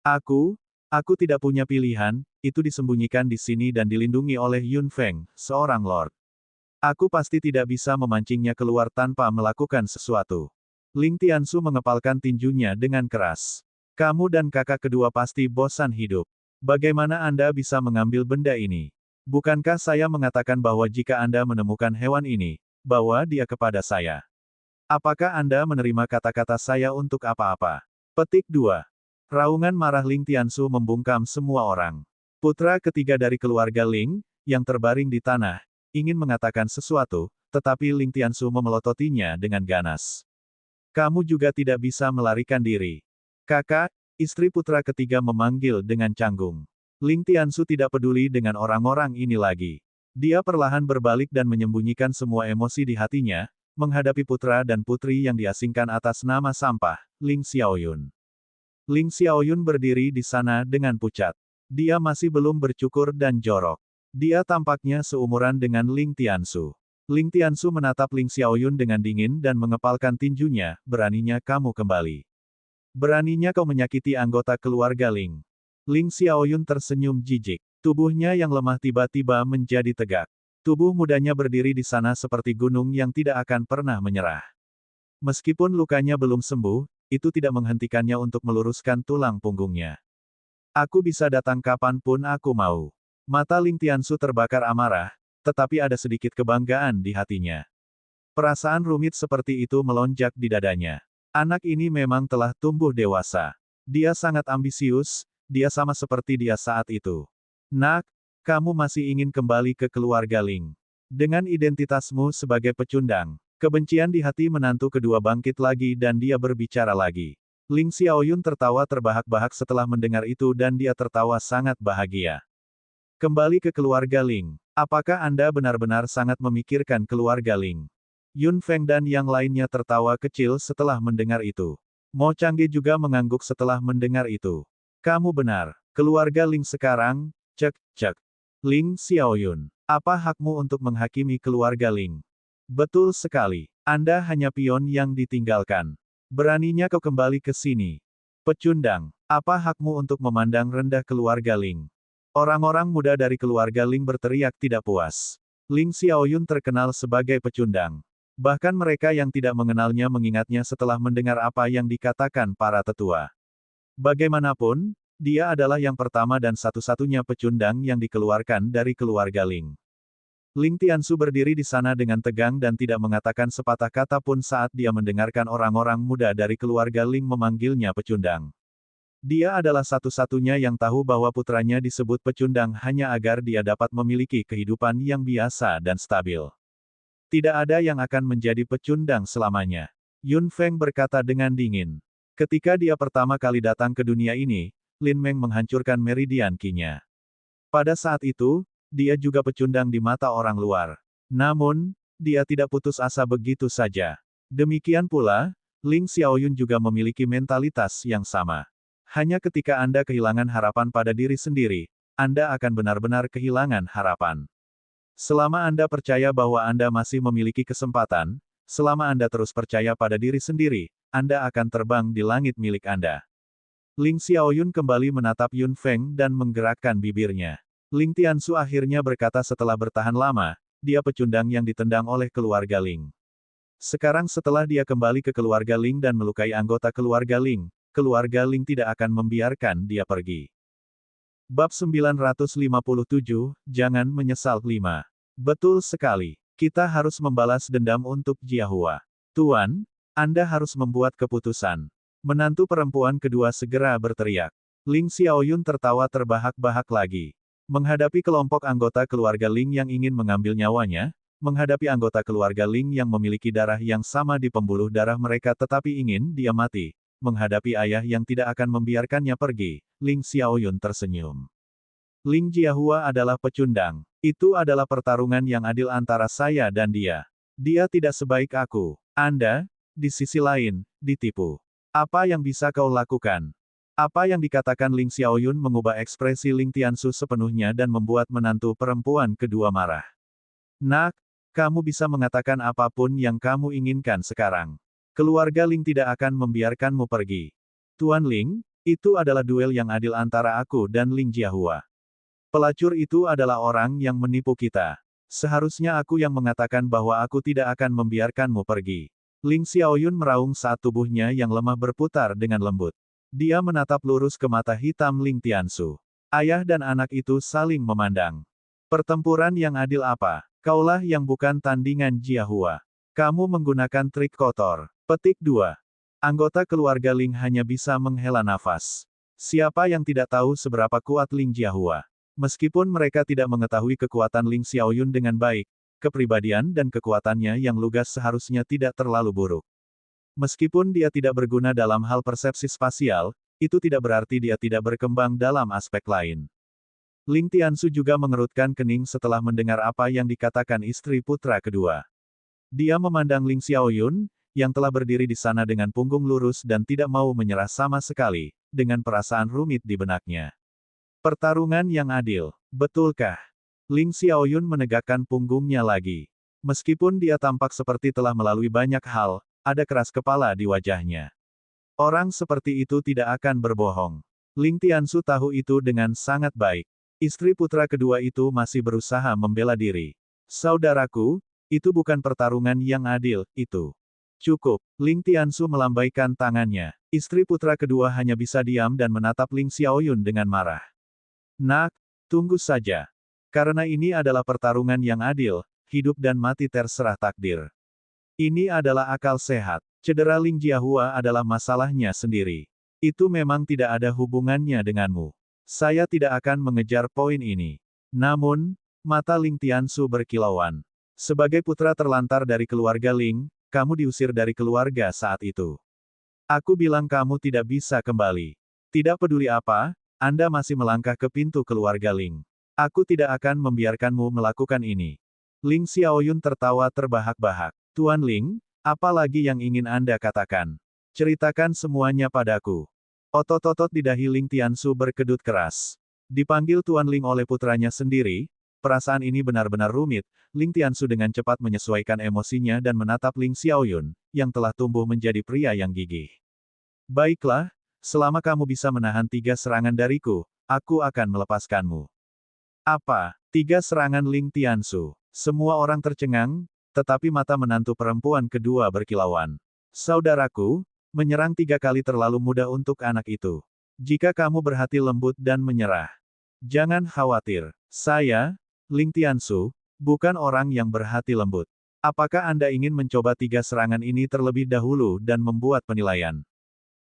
Aku tidak punya pilihan, itu disembunyikan di sini dan dilindungi oleh Yun Feng, seorang lord. Aku pasti tidak bisa memancingnya keluar tanpa melakukan sesuatu. Ling Tiansu mengepalkan tinjunya dengan keras. Kamu dan kakak kedua pasti bosan hidup. Bagaimana Anda bisa mengambil benda ini? Bukankah saya mengatakan bahwa jika Anda menemukan hewan ini, bawa dia kepada saya? Apakah Anda menerima kata-kata saya untuk apa-apa? Petik 2. Raungan marah Ling Tiansu membungkam semua orang. Putra ketiga dari keluarga Ling, yang terbaring di tanah, ingin mengatakan sesuatu, tetapi Ling Tiansu memelototinya dengan ganas. Kamu juga tidak bisa melarikan diri. Kakak, istri putra ketiga memanggil dengan canggung. Ling Tiansu tidak peduli dengan orang-orang ini lagi. Dia perlahan berbalik dan menyembunyikan semua emosi di hatinya, menghadapi putra dan putri yang diasingkan atas nama sampah, Ling Xiaoyun. Ling Xiaoyun berdiri di sana dengan pucat. Dia masih belum bercukur dan jorok. Dia tampaknya seumuran dengan Ling Tiansu. Ling Tiansu menatap Ling Xiaoyun dengan dingin dan mengepalkan tinjunya, beraninya kamu kembali. Beraninya kau menyakiti anggota keluarga Ling. Ling Xiaoyun tersenyum jijik. Tubuhnya yang lemah tiba-tiba menjadi tegak. Tubuh mudanya berdiri di sana seperti gunung yang tidak akan pernah menyerah. Meskipun lukanya belum sembuh, itu tidak menghentikannya untuk meluruskan tulang punggungnya. Aku bisa datang kapanpun aku mau. Mata Ling Tiansu terbakar amarah, tetapi ada sedikit kebanggaan di hatinya. Perasaan rumit seperti itu melonjak di dadanya. Anak ini memang telah tumbuh dewasa. Dia sangat ambisius, dia sama seperti dia saat itu. Nak, kamu masih ingin kembali ke keluarga Ling. Dengan identitasmu sebagai pecundang, kebencian di hati menantu kedua bangkit lagi dan dia berbicara lagi. Ling Xiaoyun tertawa terbahak-bahak setelah mendengar itu dan dia tertawa sangat bahagia. Kembali ke keluarga Ling. Apakah Anda benar-benar sangat memikirkan keluarga Ling? Yun Feng dan yang lainnya tertawa kecil setelah mendengar itu. Mo Changge juga mengangguk setelah mendengar itu. Kamu benar. Keluarga Ling sekarang, cek. Ling Xiaoyun. Apa hakmu untuk menghakimi keluarga Ling? Betul sekali. Anda hanya pion yang ditinggalkan. Beraninya kau kembali ke sini. Pecundang. Apa hakmu untuk memandang rendah keluarga Ling? Orang-orang muda dari keluarga Ling berteriak tidak puas. Ling Xiaoyun terkenal sebagai pecundang. Bahkan mereka yang tidak mengenalnya mengingatnya setelah mendengar apa yang dikatakan para tetua. Bagaimanapun, dia adalah yang pertama dan satu-satunya pecundang yang dikeluarkan dari keluarga Ling. Ling Tiansu berdiri di sana dengan tegang dan tidak mengatakan sepatah kata pun saat dia mendengarkan orang-orang muda dari keluarga Ling memanggilnya pecundang. Dia adalah satu-satunya yang tahu bahwa putranya disebut pecundang hanya agar dia dapat memiliki kehidupan yang biasa dan stabil. Tidak ada yang akan menjadi pecundang selamanya. Yun Feng berkata dengan dingin. Ketika dia pertama kali datang ke dunia ini, Lin Meng menghancurkan meridian Qi-nya. Pada saat itu, dia juga pecundang di mata orang luar. Namun, dia tidak putus asa begitu saja. Demikian pula, Ling Xiaoyun juga memiliki mentalitas yang sama. Hanya ketika Anda kehilangan harapan pada diri sendiri, Anda akan benar-benar kehilangan harapan. Selama Anda percaya bahwa Anda masih memiliki kesempatan, selama Anda terus percaya pada diri sendiri, Anda akan terbang di langit milik Anda. Ling Xiaoyun kembali menatap Yun Feng dan menggerakkan bibirnya. Ling Tiansu akhirnya berkata setelah bertahan lama, dia pecundang yang ditendang oleh keluarga Ling. Sekarang setelah dia kembali ke keluarga Ling dan melukai anggota keluarga Ling tidak akan membiarkan dia pergi. Bab 957, Jangan Menyesal 5. Betul sekali. Kita harus membalas dendam untuk Jiahua. Tuan, Anda harus membuat keputusan. Menantu perempuan kedua segera berteriak. Ling Xiaoyun tertawa terbahak-bahak lagi. Menghadapi kelompok anggota keluarga Ling yang ingin mengambil nyawanya, menghadapi anggota keluarga Ling yang memiliki darah yang sama di pembuluh darah mereka tetapi ingin dia mati, menghadapi ayah yang tidak akan membiarkannya pergi, Ling Xiaoyun tersenyum. Ling Jiahua adalah pecundang. Itu adalah pertarungan yang adil antara saya dan dia. Dia tidak sebaik aku. Anda, di sisi lain, ditipu. Apa yang bisa kau lakukan? Apa yang dikatakan Ling Xiaoyun mengubah ekspresi Ling Tiansu sepenuhnya dan membuat menantu perempuan kedua marah. Nak, kamu bisa mengatakan apapun yang kamu inginkan sekarang. Keluarga Ling tidak akan membiarkanmu pergi. Tuan Ling, itu adalah duel yang adil antara aku dan Ling Jiahua. Pelacur itu adalah orang yang menipu kita. Seharusnya aku yang mengatakan bahwa aku tidak akan membiarkanmu pergi. Ling Xiaoyun meraung saat tubuhnya yang lemah berputar dengan lembut. Dia menatap lurus ke mata hitam Ling Tiansu. Ayah dan anak itu saling memandang. Pertempuran yang adil apa? Kaulah yang bukan tandingan Jiahua. Kamu menggunakan trik kotor. Petik 2. Anggota keluarga Ling hanya bisa menghela nafas. Siapa yang tidak tahu seberapa kuat Ling Jiahua? Meskipun mereka tidak mengetahui kekuatan Ling Xiaoyun dengan baik, kepribadian dan kekuatannya yang lugas seharusnya tidak terlalu buruk. Meskipun dia tidak berguna dalam hal persepsi spasial, itu tidak berarti dia tidak berkembang dalam aspek lain. Ling Tiansu juga mengerutkan kening setelah mendengar apa yang dikatakan istri putra kedua. Dia memandang Ling Xiaoyun, yang telah berdiri di sana dengan punggung lurus dan tidak mau menyerah sama sekali, dengan perasaan rumit di benaknya. Pertarungan yang adil, betulkah? Ling Xiaoyun menegakkan punggungnya lagi. Meskipun dia tampak seperti telah melalui banyak hal, ada keras kepala di wajahnya. Orang seperti itu tidak akan berbohong. Ling Tiansu tahu itu dengan sangat baik. Istri putra kedua itu masih berusaha membela diri. Saudaraku, itu bukan pertarungan yang adil, itu. Cukup. Ling Tiansu melambaikan tangannya. Istri putra kedua hanya bisa diam dan menatap Ling Xiaoyun dengan marah. Nak, tunggu saja. Karena ini adalah pertarungan yang adil, hidup dan mati terserah takdir. Ini adalah akal sehat. Cedera Ling Jiahua adalah masalahnya sendiri. Itu memang tidak ada hubungannya denganmu. Saya tidak akan mengejar poin ini. Namun, mata Ling Tiansu berkilauan. Sebagai putra terlantar dari keluarga Ling, kamu diusir dari keluarga saat itu. Aku bilang kamu tidak bisa kembali. Tidak peduli apa, Anda masih melangkah ke pintu keluarga Ling. Aku tidak akan membiarkanmu melakukan ini. Ling Xiaoyun tertawa terbahak-bahak. Tuan Ling, apa lagi yang ingin Anda katakan? Ceritakan semuanya padaku. Otot-otot di dahi Ling Tiansu berkedut keras. Dipanggil Tuan Ling oleh putranya sendiri, perasaan ini benar-benar rumit. Ling Tiansu dengan cepat menyesuaikan emosinya dan menatap Ling Xiaoyun, yang telah tumbuh menjadi pria yang gigih. Baiklah, selama kamu bisa menahan 3 serangan dariku, aku akan melepaskanmu. Apa? 3 serangan Ling Tiansu. Semua orang tercengang, tetapi mata menantu perempuan kedua berkilauan. Saudaraku, menyerang 3 kali terlalu mudah untuk anak itu. Jika kamu berhati lembut dan menyerah, jangan khawatir. Saya, Ling Tiansu, bukan orang yang berhati lembut. Apakah Anda ingin mencoba 3 serangan ini terlebih dahulu dan membuat penilaian?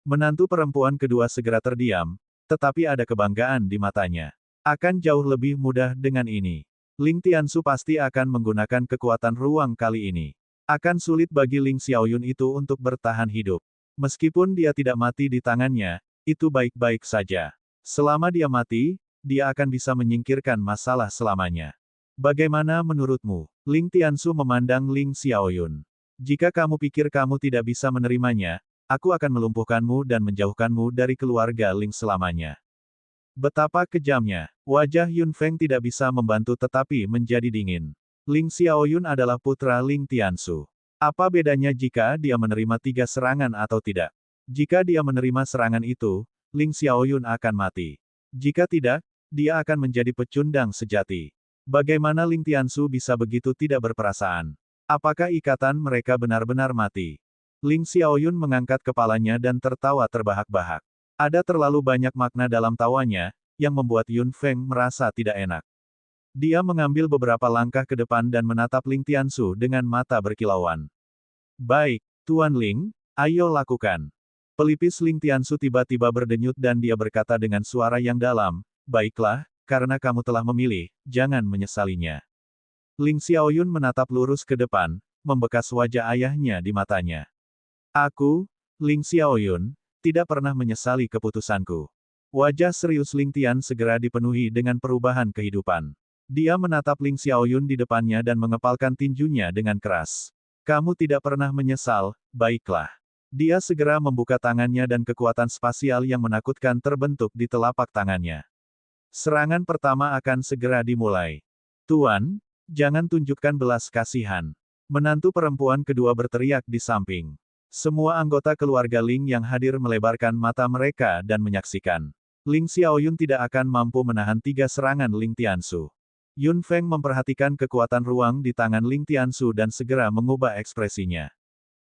Menantu perempuan kedua segera terdiam, tetapi ada kebanggaan di matanya. Akan jauh lebih mudah dengan ini. Ling Tiansu pasti akan menggunakan kekuatan ruang kali ini. Akan sulit bagi Ling Xiaoyun itu untuk bertahan hidup. Meskipun dia tidak mati di tangannya, itu baik-baik saja. Selama dia mati, dia akan bisa menyingkirkan masalah selamanya. Bagaimana menurutmu? Ling Tiansu memandang Ling Xiaoyun. Jika kamu pikir kamu tidak bisa menerimanya, aku akan melumpuhkanmu dan menjauhkanmu dari keluarga Ling selamanya. Betapa kejamnya. Wajah Yun Feng tidak bisa membantu tetapi menjadi dingin. Ling Xiaoyun adalah putra Ling Tiansu. Apa bedanya jika dia menerima 3 serangan atau tidak? Jika dia menerima serangan itu, Ling Xiaoyun akan mati. Jika tidak, dia akan menjadi pecundang sejati. Bagaimana Ling Tiansu bisa begitu tidak berperasaan? Apakah ikatan mereka benar-benar mati? Ling Xiaoyun mengangkat kepalanya dan tertawa terbahak-bahak. Ada terlalu banyak makna dalam tawanya, yang membuat Yun Feng merasa tidak enak. Dia mengambil beberapa langkah ke depan dan menatap Ling Tiansu dengan mata berkilauan. Baik, Tuan Ling, ayo lakukan. Pelipis Ling Tiansu tiba-tiba berdenyut dan dia berkata dengan suara yang dalam, baiklah, karena kamu telah memilih, jangan menyesalinya. Ling Xiaoyun menatap lurus ke depan, membekas wajah ayahnya di matanya. Aku, Ling Xiaoyun, tidak pernah menyesali keputusanku. Wajah serius Ling Tian segera dipenuhi dengan perubahan kehidupan. Dia menatap Ling Xiaoyun di depannya dan mengepalkan tinjunya dengan keras. Kamu tidak pernah menyesal, baiklah. Dia segera membuka tangannya dan kekuatan spasial yang menakutkan terbentuk di telapak tangannya. Serangan pertama akan segera dimulai. Tuan, jangan tunjukkan belas kasihan. Menantu perempuan kedua berteriak di samping. Semua anggota keluarga Ling yang hadir melebarkan mata mereka dan menyaksikan. Ling Xiaoyun tidak akan mampu menahan 3 serangan Ling Tiansu. Yun Feng memperhatikan kekuatan ruang di tangan Ling Tiansu dan segera mengubah ekspresinya.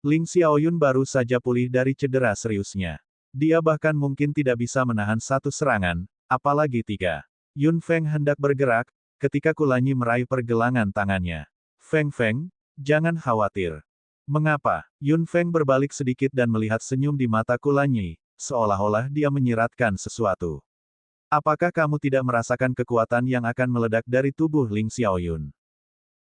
Ling Xiaoyun baru saja pulih dari cedera seriusnya. Dia bahkan mungkin tidak bisa menahan 1 serangan, apalagi 3. Yun Feng hendak bergerak, ketika Kulanyi meraih pergelangan tangannya. Feng Feng, jangan khawatir. Mengapa? Yun Feng berbalik sedikit dan melihat senyum di mata Kulanyi, seolah-olah dia menyiratkan sesuatu. Apakah kamu tidak merasakan kekuatan yang akan meledak dari tubuh Ling Xiaoyun?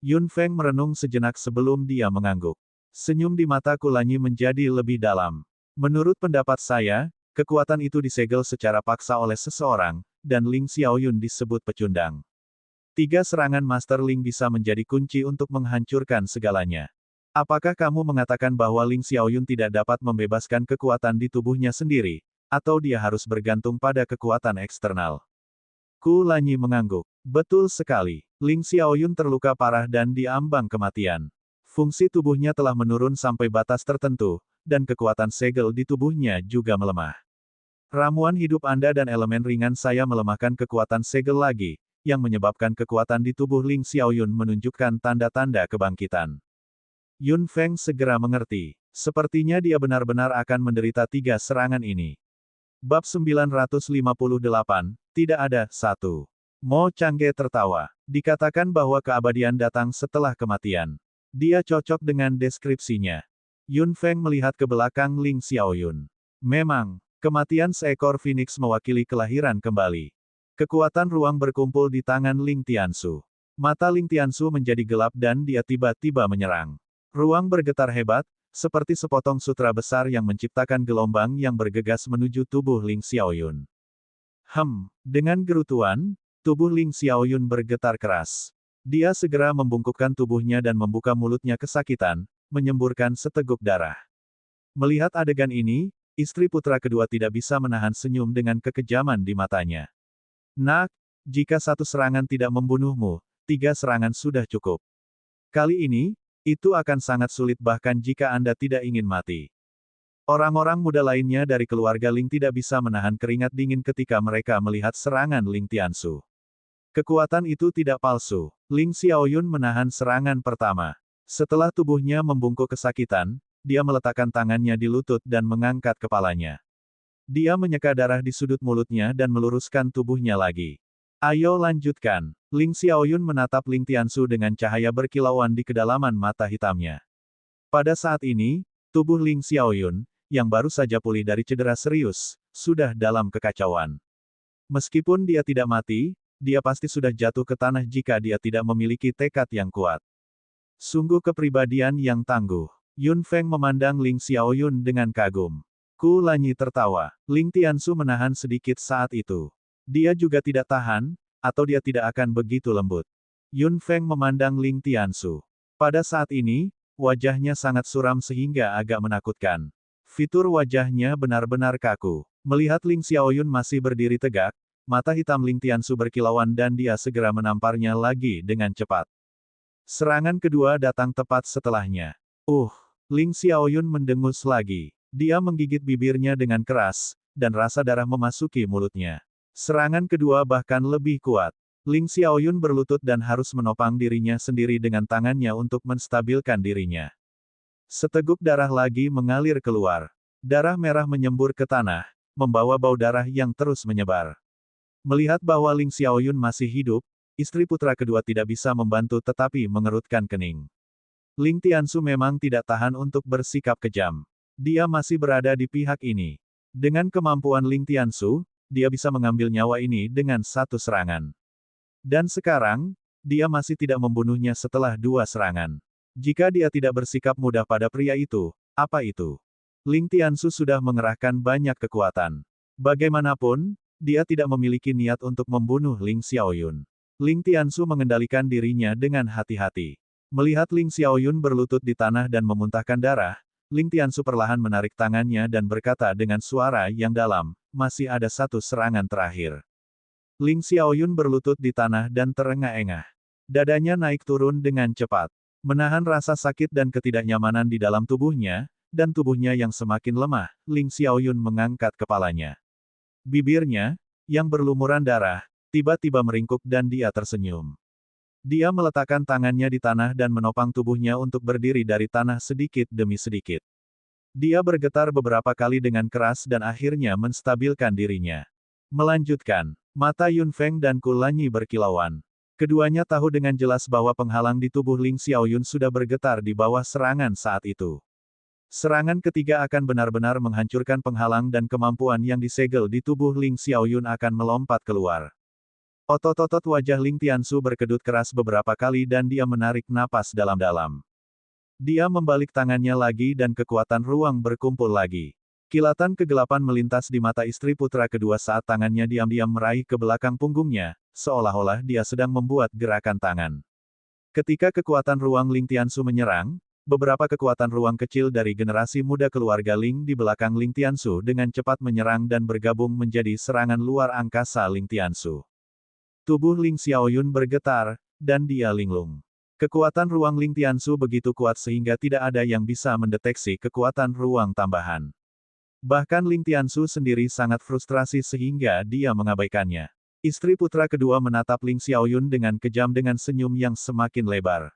Yun Feng merenung sejenak sebelum dia mengangguk. Senyum di mata Kulanyi menjadi lebih dalam. Menurut pendapat saya, kekuatan itu disegel secara paksa oleh seseorang, dan Ling Xiaoyun disebut pecundang. 3 serangan Master Ling bisa menjadi kunci untuk menghancurkan segalanya. Apakah kamu mengatakan bahwa Ling Xiaoyun tidak dapat membebaskan kekuatan di tubuhnya sendiri? Atau dia harus bergantung pada kekuatan eksternal? Kulanyi mengangguk. Betul sekali. Ling Xiaoyun terluka parah dan diambang kematian. Fungsi tubuhnya telah menurun sampai batas tertentu, dan kekuatan segel di tubuhnya juga melemah. Ramuan hidup Anda dan elemen ringan saya melemahkan kekuatan segel lagi, yang menyebabkan kekuatan di tubuh Ling Xiaoyun menunjukkan tanda-tanda kebangkitan. Yun Feng segera mengerti. Sepertinya dia benar-benar akan menderita 3 serangan ini. Bab 958, tidak ada, 1. Mo Changge tertawa. Dikatakan bahwa keabadian datang setelah kematian. Dia cocok dengan deskripsinya. Yun Feng melihat ke belakang Ling Xiaoyun. Memang, kematian seekor phoenix mewakili kelahiran kembali. Kekuatan ruang berkumpul di tangan Ling Tiansu. Mata Ling Tiansu menjadi gelap dan dia tiba-tiba menyerang. Ruang bergetar hebat, seperti sepotong sutra besar yang menciptakan gelombang yang bergegas menuju tubuh Ling Xiaoyun. Dengan gerutuan, tubuh Ling Xiaoyun bergetar keras. Dia segera membungkukkan tubuhnya dan membuka mulutnya kesakitan, menyemburkan seteguk darah. Melihat adegan ini, istri putra kedua tidak bisa menahan senyum dengan kekejaman di matanya. Nak, jika satu serangan tidak membunuhmu, 3 serangan sudah cukup. Kali ini, itu akan sangat sulit bahkan jika Anda tidak ingin mati. Orang-orang muda lainnya dari keluarga Ling tidak bisa menahan keringat dingin ketika mereka melihat serangan Ling Tiansu. Kekuatan itu tidak palsu. Ling Xiaoyun menahan serangan pertama. Setelah tubuhnya membungkuk kesakitan, dia meletakkan tangannya di lutut dan mengangkat kepalanya. Dia menyeka darah di sudut mulutnya dan meluruskan tubuhnya lagi. Ayo lanjutkan. Ling Xiaoyun menatap Ling Tiansu dengan cahaya berkilauan di kedalaman mata hitamnya. Pada saat ini, tubuh Ling Xiaoyun, yang baru saja pulih dari cedera serius, sudah dalam kekacauan. Meskipun dia tidak mati, dia pasti sudah jatuh ke tanah jika dia tidak memiliki tekad yang kuat. Sungguh kepribadian yang tangguh. Yun Feng memandang Ling Xiaoyun dengan kagum. Ku Lanyi tertawa. Ling Tiansu menahan sedikit saat itu. Dia juga tidak tahan, atau dia tidak akan begitu lembut. Yun Feng memandang Ling Tiansu. Pada saat ini, wajahnya sangat suram sehingga agak menakutkan. Fitur wajahnya benar-benar kaku. Melihat Ling Xiaoyun masih berdiri tegak, mata hitam Ling Tiansu berkilauan dan dia segera menamparnya lagi dengan cepat. Serangan kedua datang tepat setelahnya. Ling Xiaoyun mendengus lagi. Dia menggigit bibirnya dengan keras, dan rasa darah memasuki mulutnya. Serangan kedua bahkan lebih kuat. Ling Xiaoyun berlutut dan harus menopang dirinya sendiri dengan tangannya untuk menstabilkan dirinya. Seteguk darah lagi mengalir keluar. Darah merah menyembur ke tanah, membawa bau darah yang terus menyebar. Melihat bahwa Ling Xiaoyun masih hidup, istri putra kedua tidak bisa membantu tetapi mengerutkan kening. Ling Tiansu memang tidak tahan untuk bersikap kejam. Dia masih berada di pihak ini. Dengan kemampuan Ling Tiansu, dia bisa mengambil nyawa ini dengan satu serangan. Dan sekarang, dia masih tidak membunuhnya setelah 2 serangan. Jika dia tidak bersikap mudah pada pria itu, apa itu? Ling Tiansu sudah mengerahkan banyak kekuatan. Bagaimanapun, dia tidak memiliki niat untuk membunuh Ling Xiaoyun. Ling Tiansu mengendalikan dirinya dengan hati-hati. Melihat Ling Xiaoyun berlutut di tanah dan memuntahkan darah, Ling Tiansu perlahan menarik tangannya dan berkata dengan suara yang dalam, masih ada 1 serangan terakhir. Ling Xiaoyun berlutut di tanah dan terengah-engah. Dadanya naik turun dengan cepat. Menahan rasa sakit dan ketidaknyamanan di dalam tubuhnya, dan tubuhnya yang semakin lemah, Ling Xiaoyun mengangkat kepalanya. Bibirnya, yang berlumuran darah, tiba-tiba meringkuk dan dia tersenyum. Dia meletakkan tangannya di tanah dan menopang tubuhnya untuk berdiri dari tanah sedikit demi sedikit. Dia bergetar beberapa kali dengan keras dan akhirnya menstabilkan dirinya. Melanjutkan, mata Yun Feng dan Ku Lanyi berkilauan. Keduanya tahu dengan jelas bahwa penghalang di tubuh Ling Xiaoyun sudah bergetar di bawah serangan saat itu. Serangan ketiga akan benar-benar menghancurkan penghalang dan kemampuan yang disegel di tubuh Ling Xiaoyun akan melompat keluar. Otot-otot wajah Ling Tiansu berkedut keras beberapa kali dan dia menarik napas dalam-dalam. Dia membalik tangannya lagi dan kekuatan ruang berkumpul lagi. Kilatan kegelapan melintas di mata istri putra kedua saat tangannya diam-diam meraih ke belakang punggungnya, seolah-olah dia sedang membuat gerakan tangan. Ketika kekuatan ruang Ling Tiansu menyerang, beberapa kekuatan ruang kecil dari generasi muda keluarga Ling di belakang Ling Tiansu dengan cepat menyerang dan bergabung menjadi serangan luar angkasa Ling Tiansu. Tubuh Ling Xiaoyun bergetar, dan dia linglung. Kekuatan ruang Ling Tiansu begitu kuat sehingga tidak ada yang bisa mendeteksi kekuatan ruang tambahan. Bahkan Ling Tiansu sendiri sangat frustrasi sehingga dia mengabaikannya. Istri putra kedua menatap Ling Xiaoyun dengan kejam dengan senyum yang semakin lebar.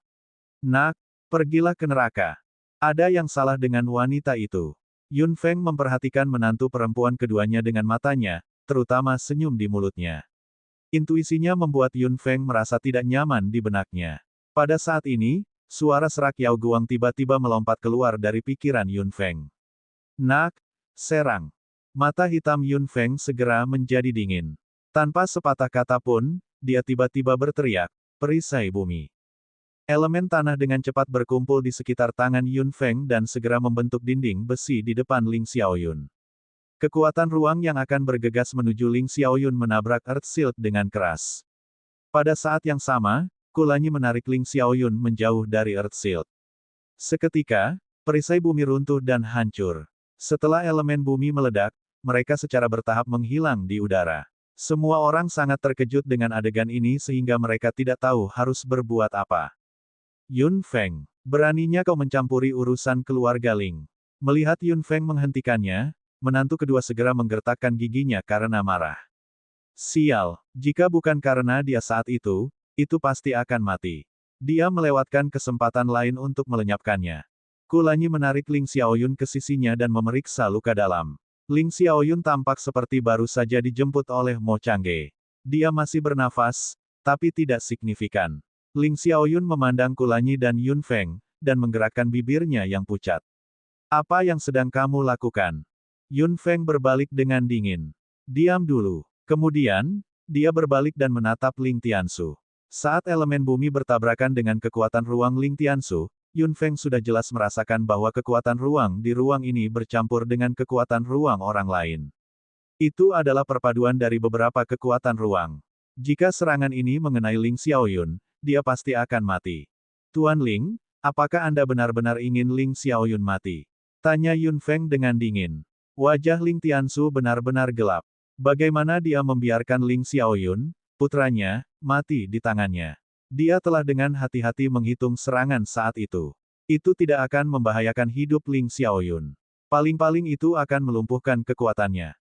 Nak, pergilah ke neraka. Ada yang salah dengan wanita itu. Yun Feng memperhatikan menantu perempuan keduanya dengan matanya, terutama senyum di mulutnya. Intuisinya membuat Yun Feng merasa tidak nyaman di benaknya. Pada saat ini, suara serak Yao Guang tiba-tiba melompat keluar dari pikiran Yun Feng. Nak, serang. Mata hitam Yun Feng segera menjadi dingin. Tanpa sepatah kata pun, dia tiba-tiba berteriak, perisai bumi. Elemen tanah dengan cepat berkumpul di sekitar tangan Yun Feng dan segera membentuk dinding besi di depan Ling Xiaoyun. Kekuatan ruang yang akan bergegas menuju Ling Xiaoyun menabrak Earth Shield dengan keras. Pada saat yang sama, Kulanyi menarik Ling Xiaoyun menjauh dari Earth Shield. Seketika, perisai bumi runtuh dan hancur. Setelah elemen bumi meledak, mereka secara bertahap menghilang di udara. Semua orang sangat terkejut dengan adegan ini sehingga mereka tidak tahu harus berbuat apa. Yun Feng, beraninya kau mencampuri urusan keluarga Ling. Melihat Yun Feng menghentikannya, menantu kedua segera menggertakkan giginya karena marah. Sial, jika bukan karena dia saat itu pasti akan mati. Dia melewatkan kesempatan lain untuk melenyapkannya. Kulanyi menarik Ling Xiaoyun ke sisinya dan memeriksa luka dalam. Ling Xiaoyun tampak seperti baru saja dijemput oleh Mo Changge. Dia masih bernafas, tapi tidak signifikan. Ling Xiaoyun memandang Kulanyi dan Yun Feng, dan menggerakkan bibirnya yang pucat. Apa yang sedang kamu lakukan? Yun Feng berbalik dengan dingin. Diam dulu. Kemudian, dia berbalik dan menatap Ling Tiansu. Saat elemen bumi bertabrakan dengan kekuatan ruang Ling Tiansu, Yun Feng sudah jelas merasakan bahwa kekuatan ruang di ruang ini bercampur dengan kekuatan ruang orang lain. Itu adalah perpaduan dari beberapa kekuatan ruang. Jika serangan ini mengenai Ling Xiaoyun, dia pasti akan mati. Tuan Ling, apakah Anda benar-benar ingin Ling Xiaoyun mati? Tanya Yun Feng dengan dingin. Wajah Ling Tiansu benar-benar gelap. Bagaimana dia membiarkan Ling Xiaoyun, putranya, mati di tangannya? Dia telah dengan hati-hati menghitung serangan saat itu. Itu tidak akan membahayakan hidup Ling Xiaoyun. Paling-paling itu akan melumpuhkan kekuatannya.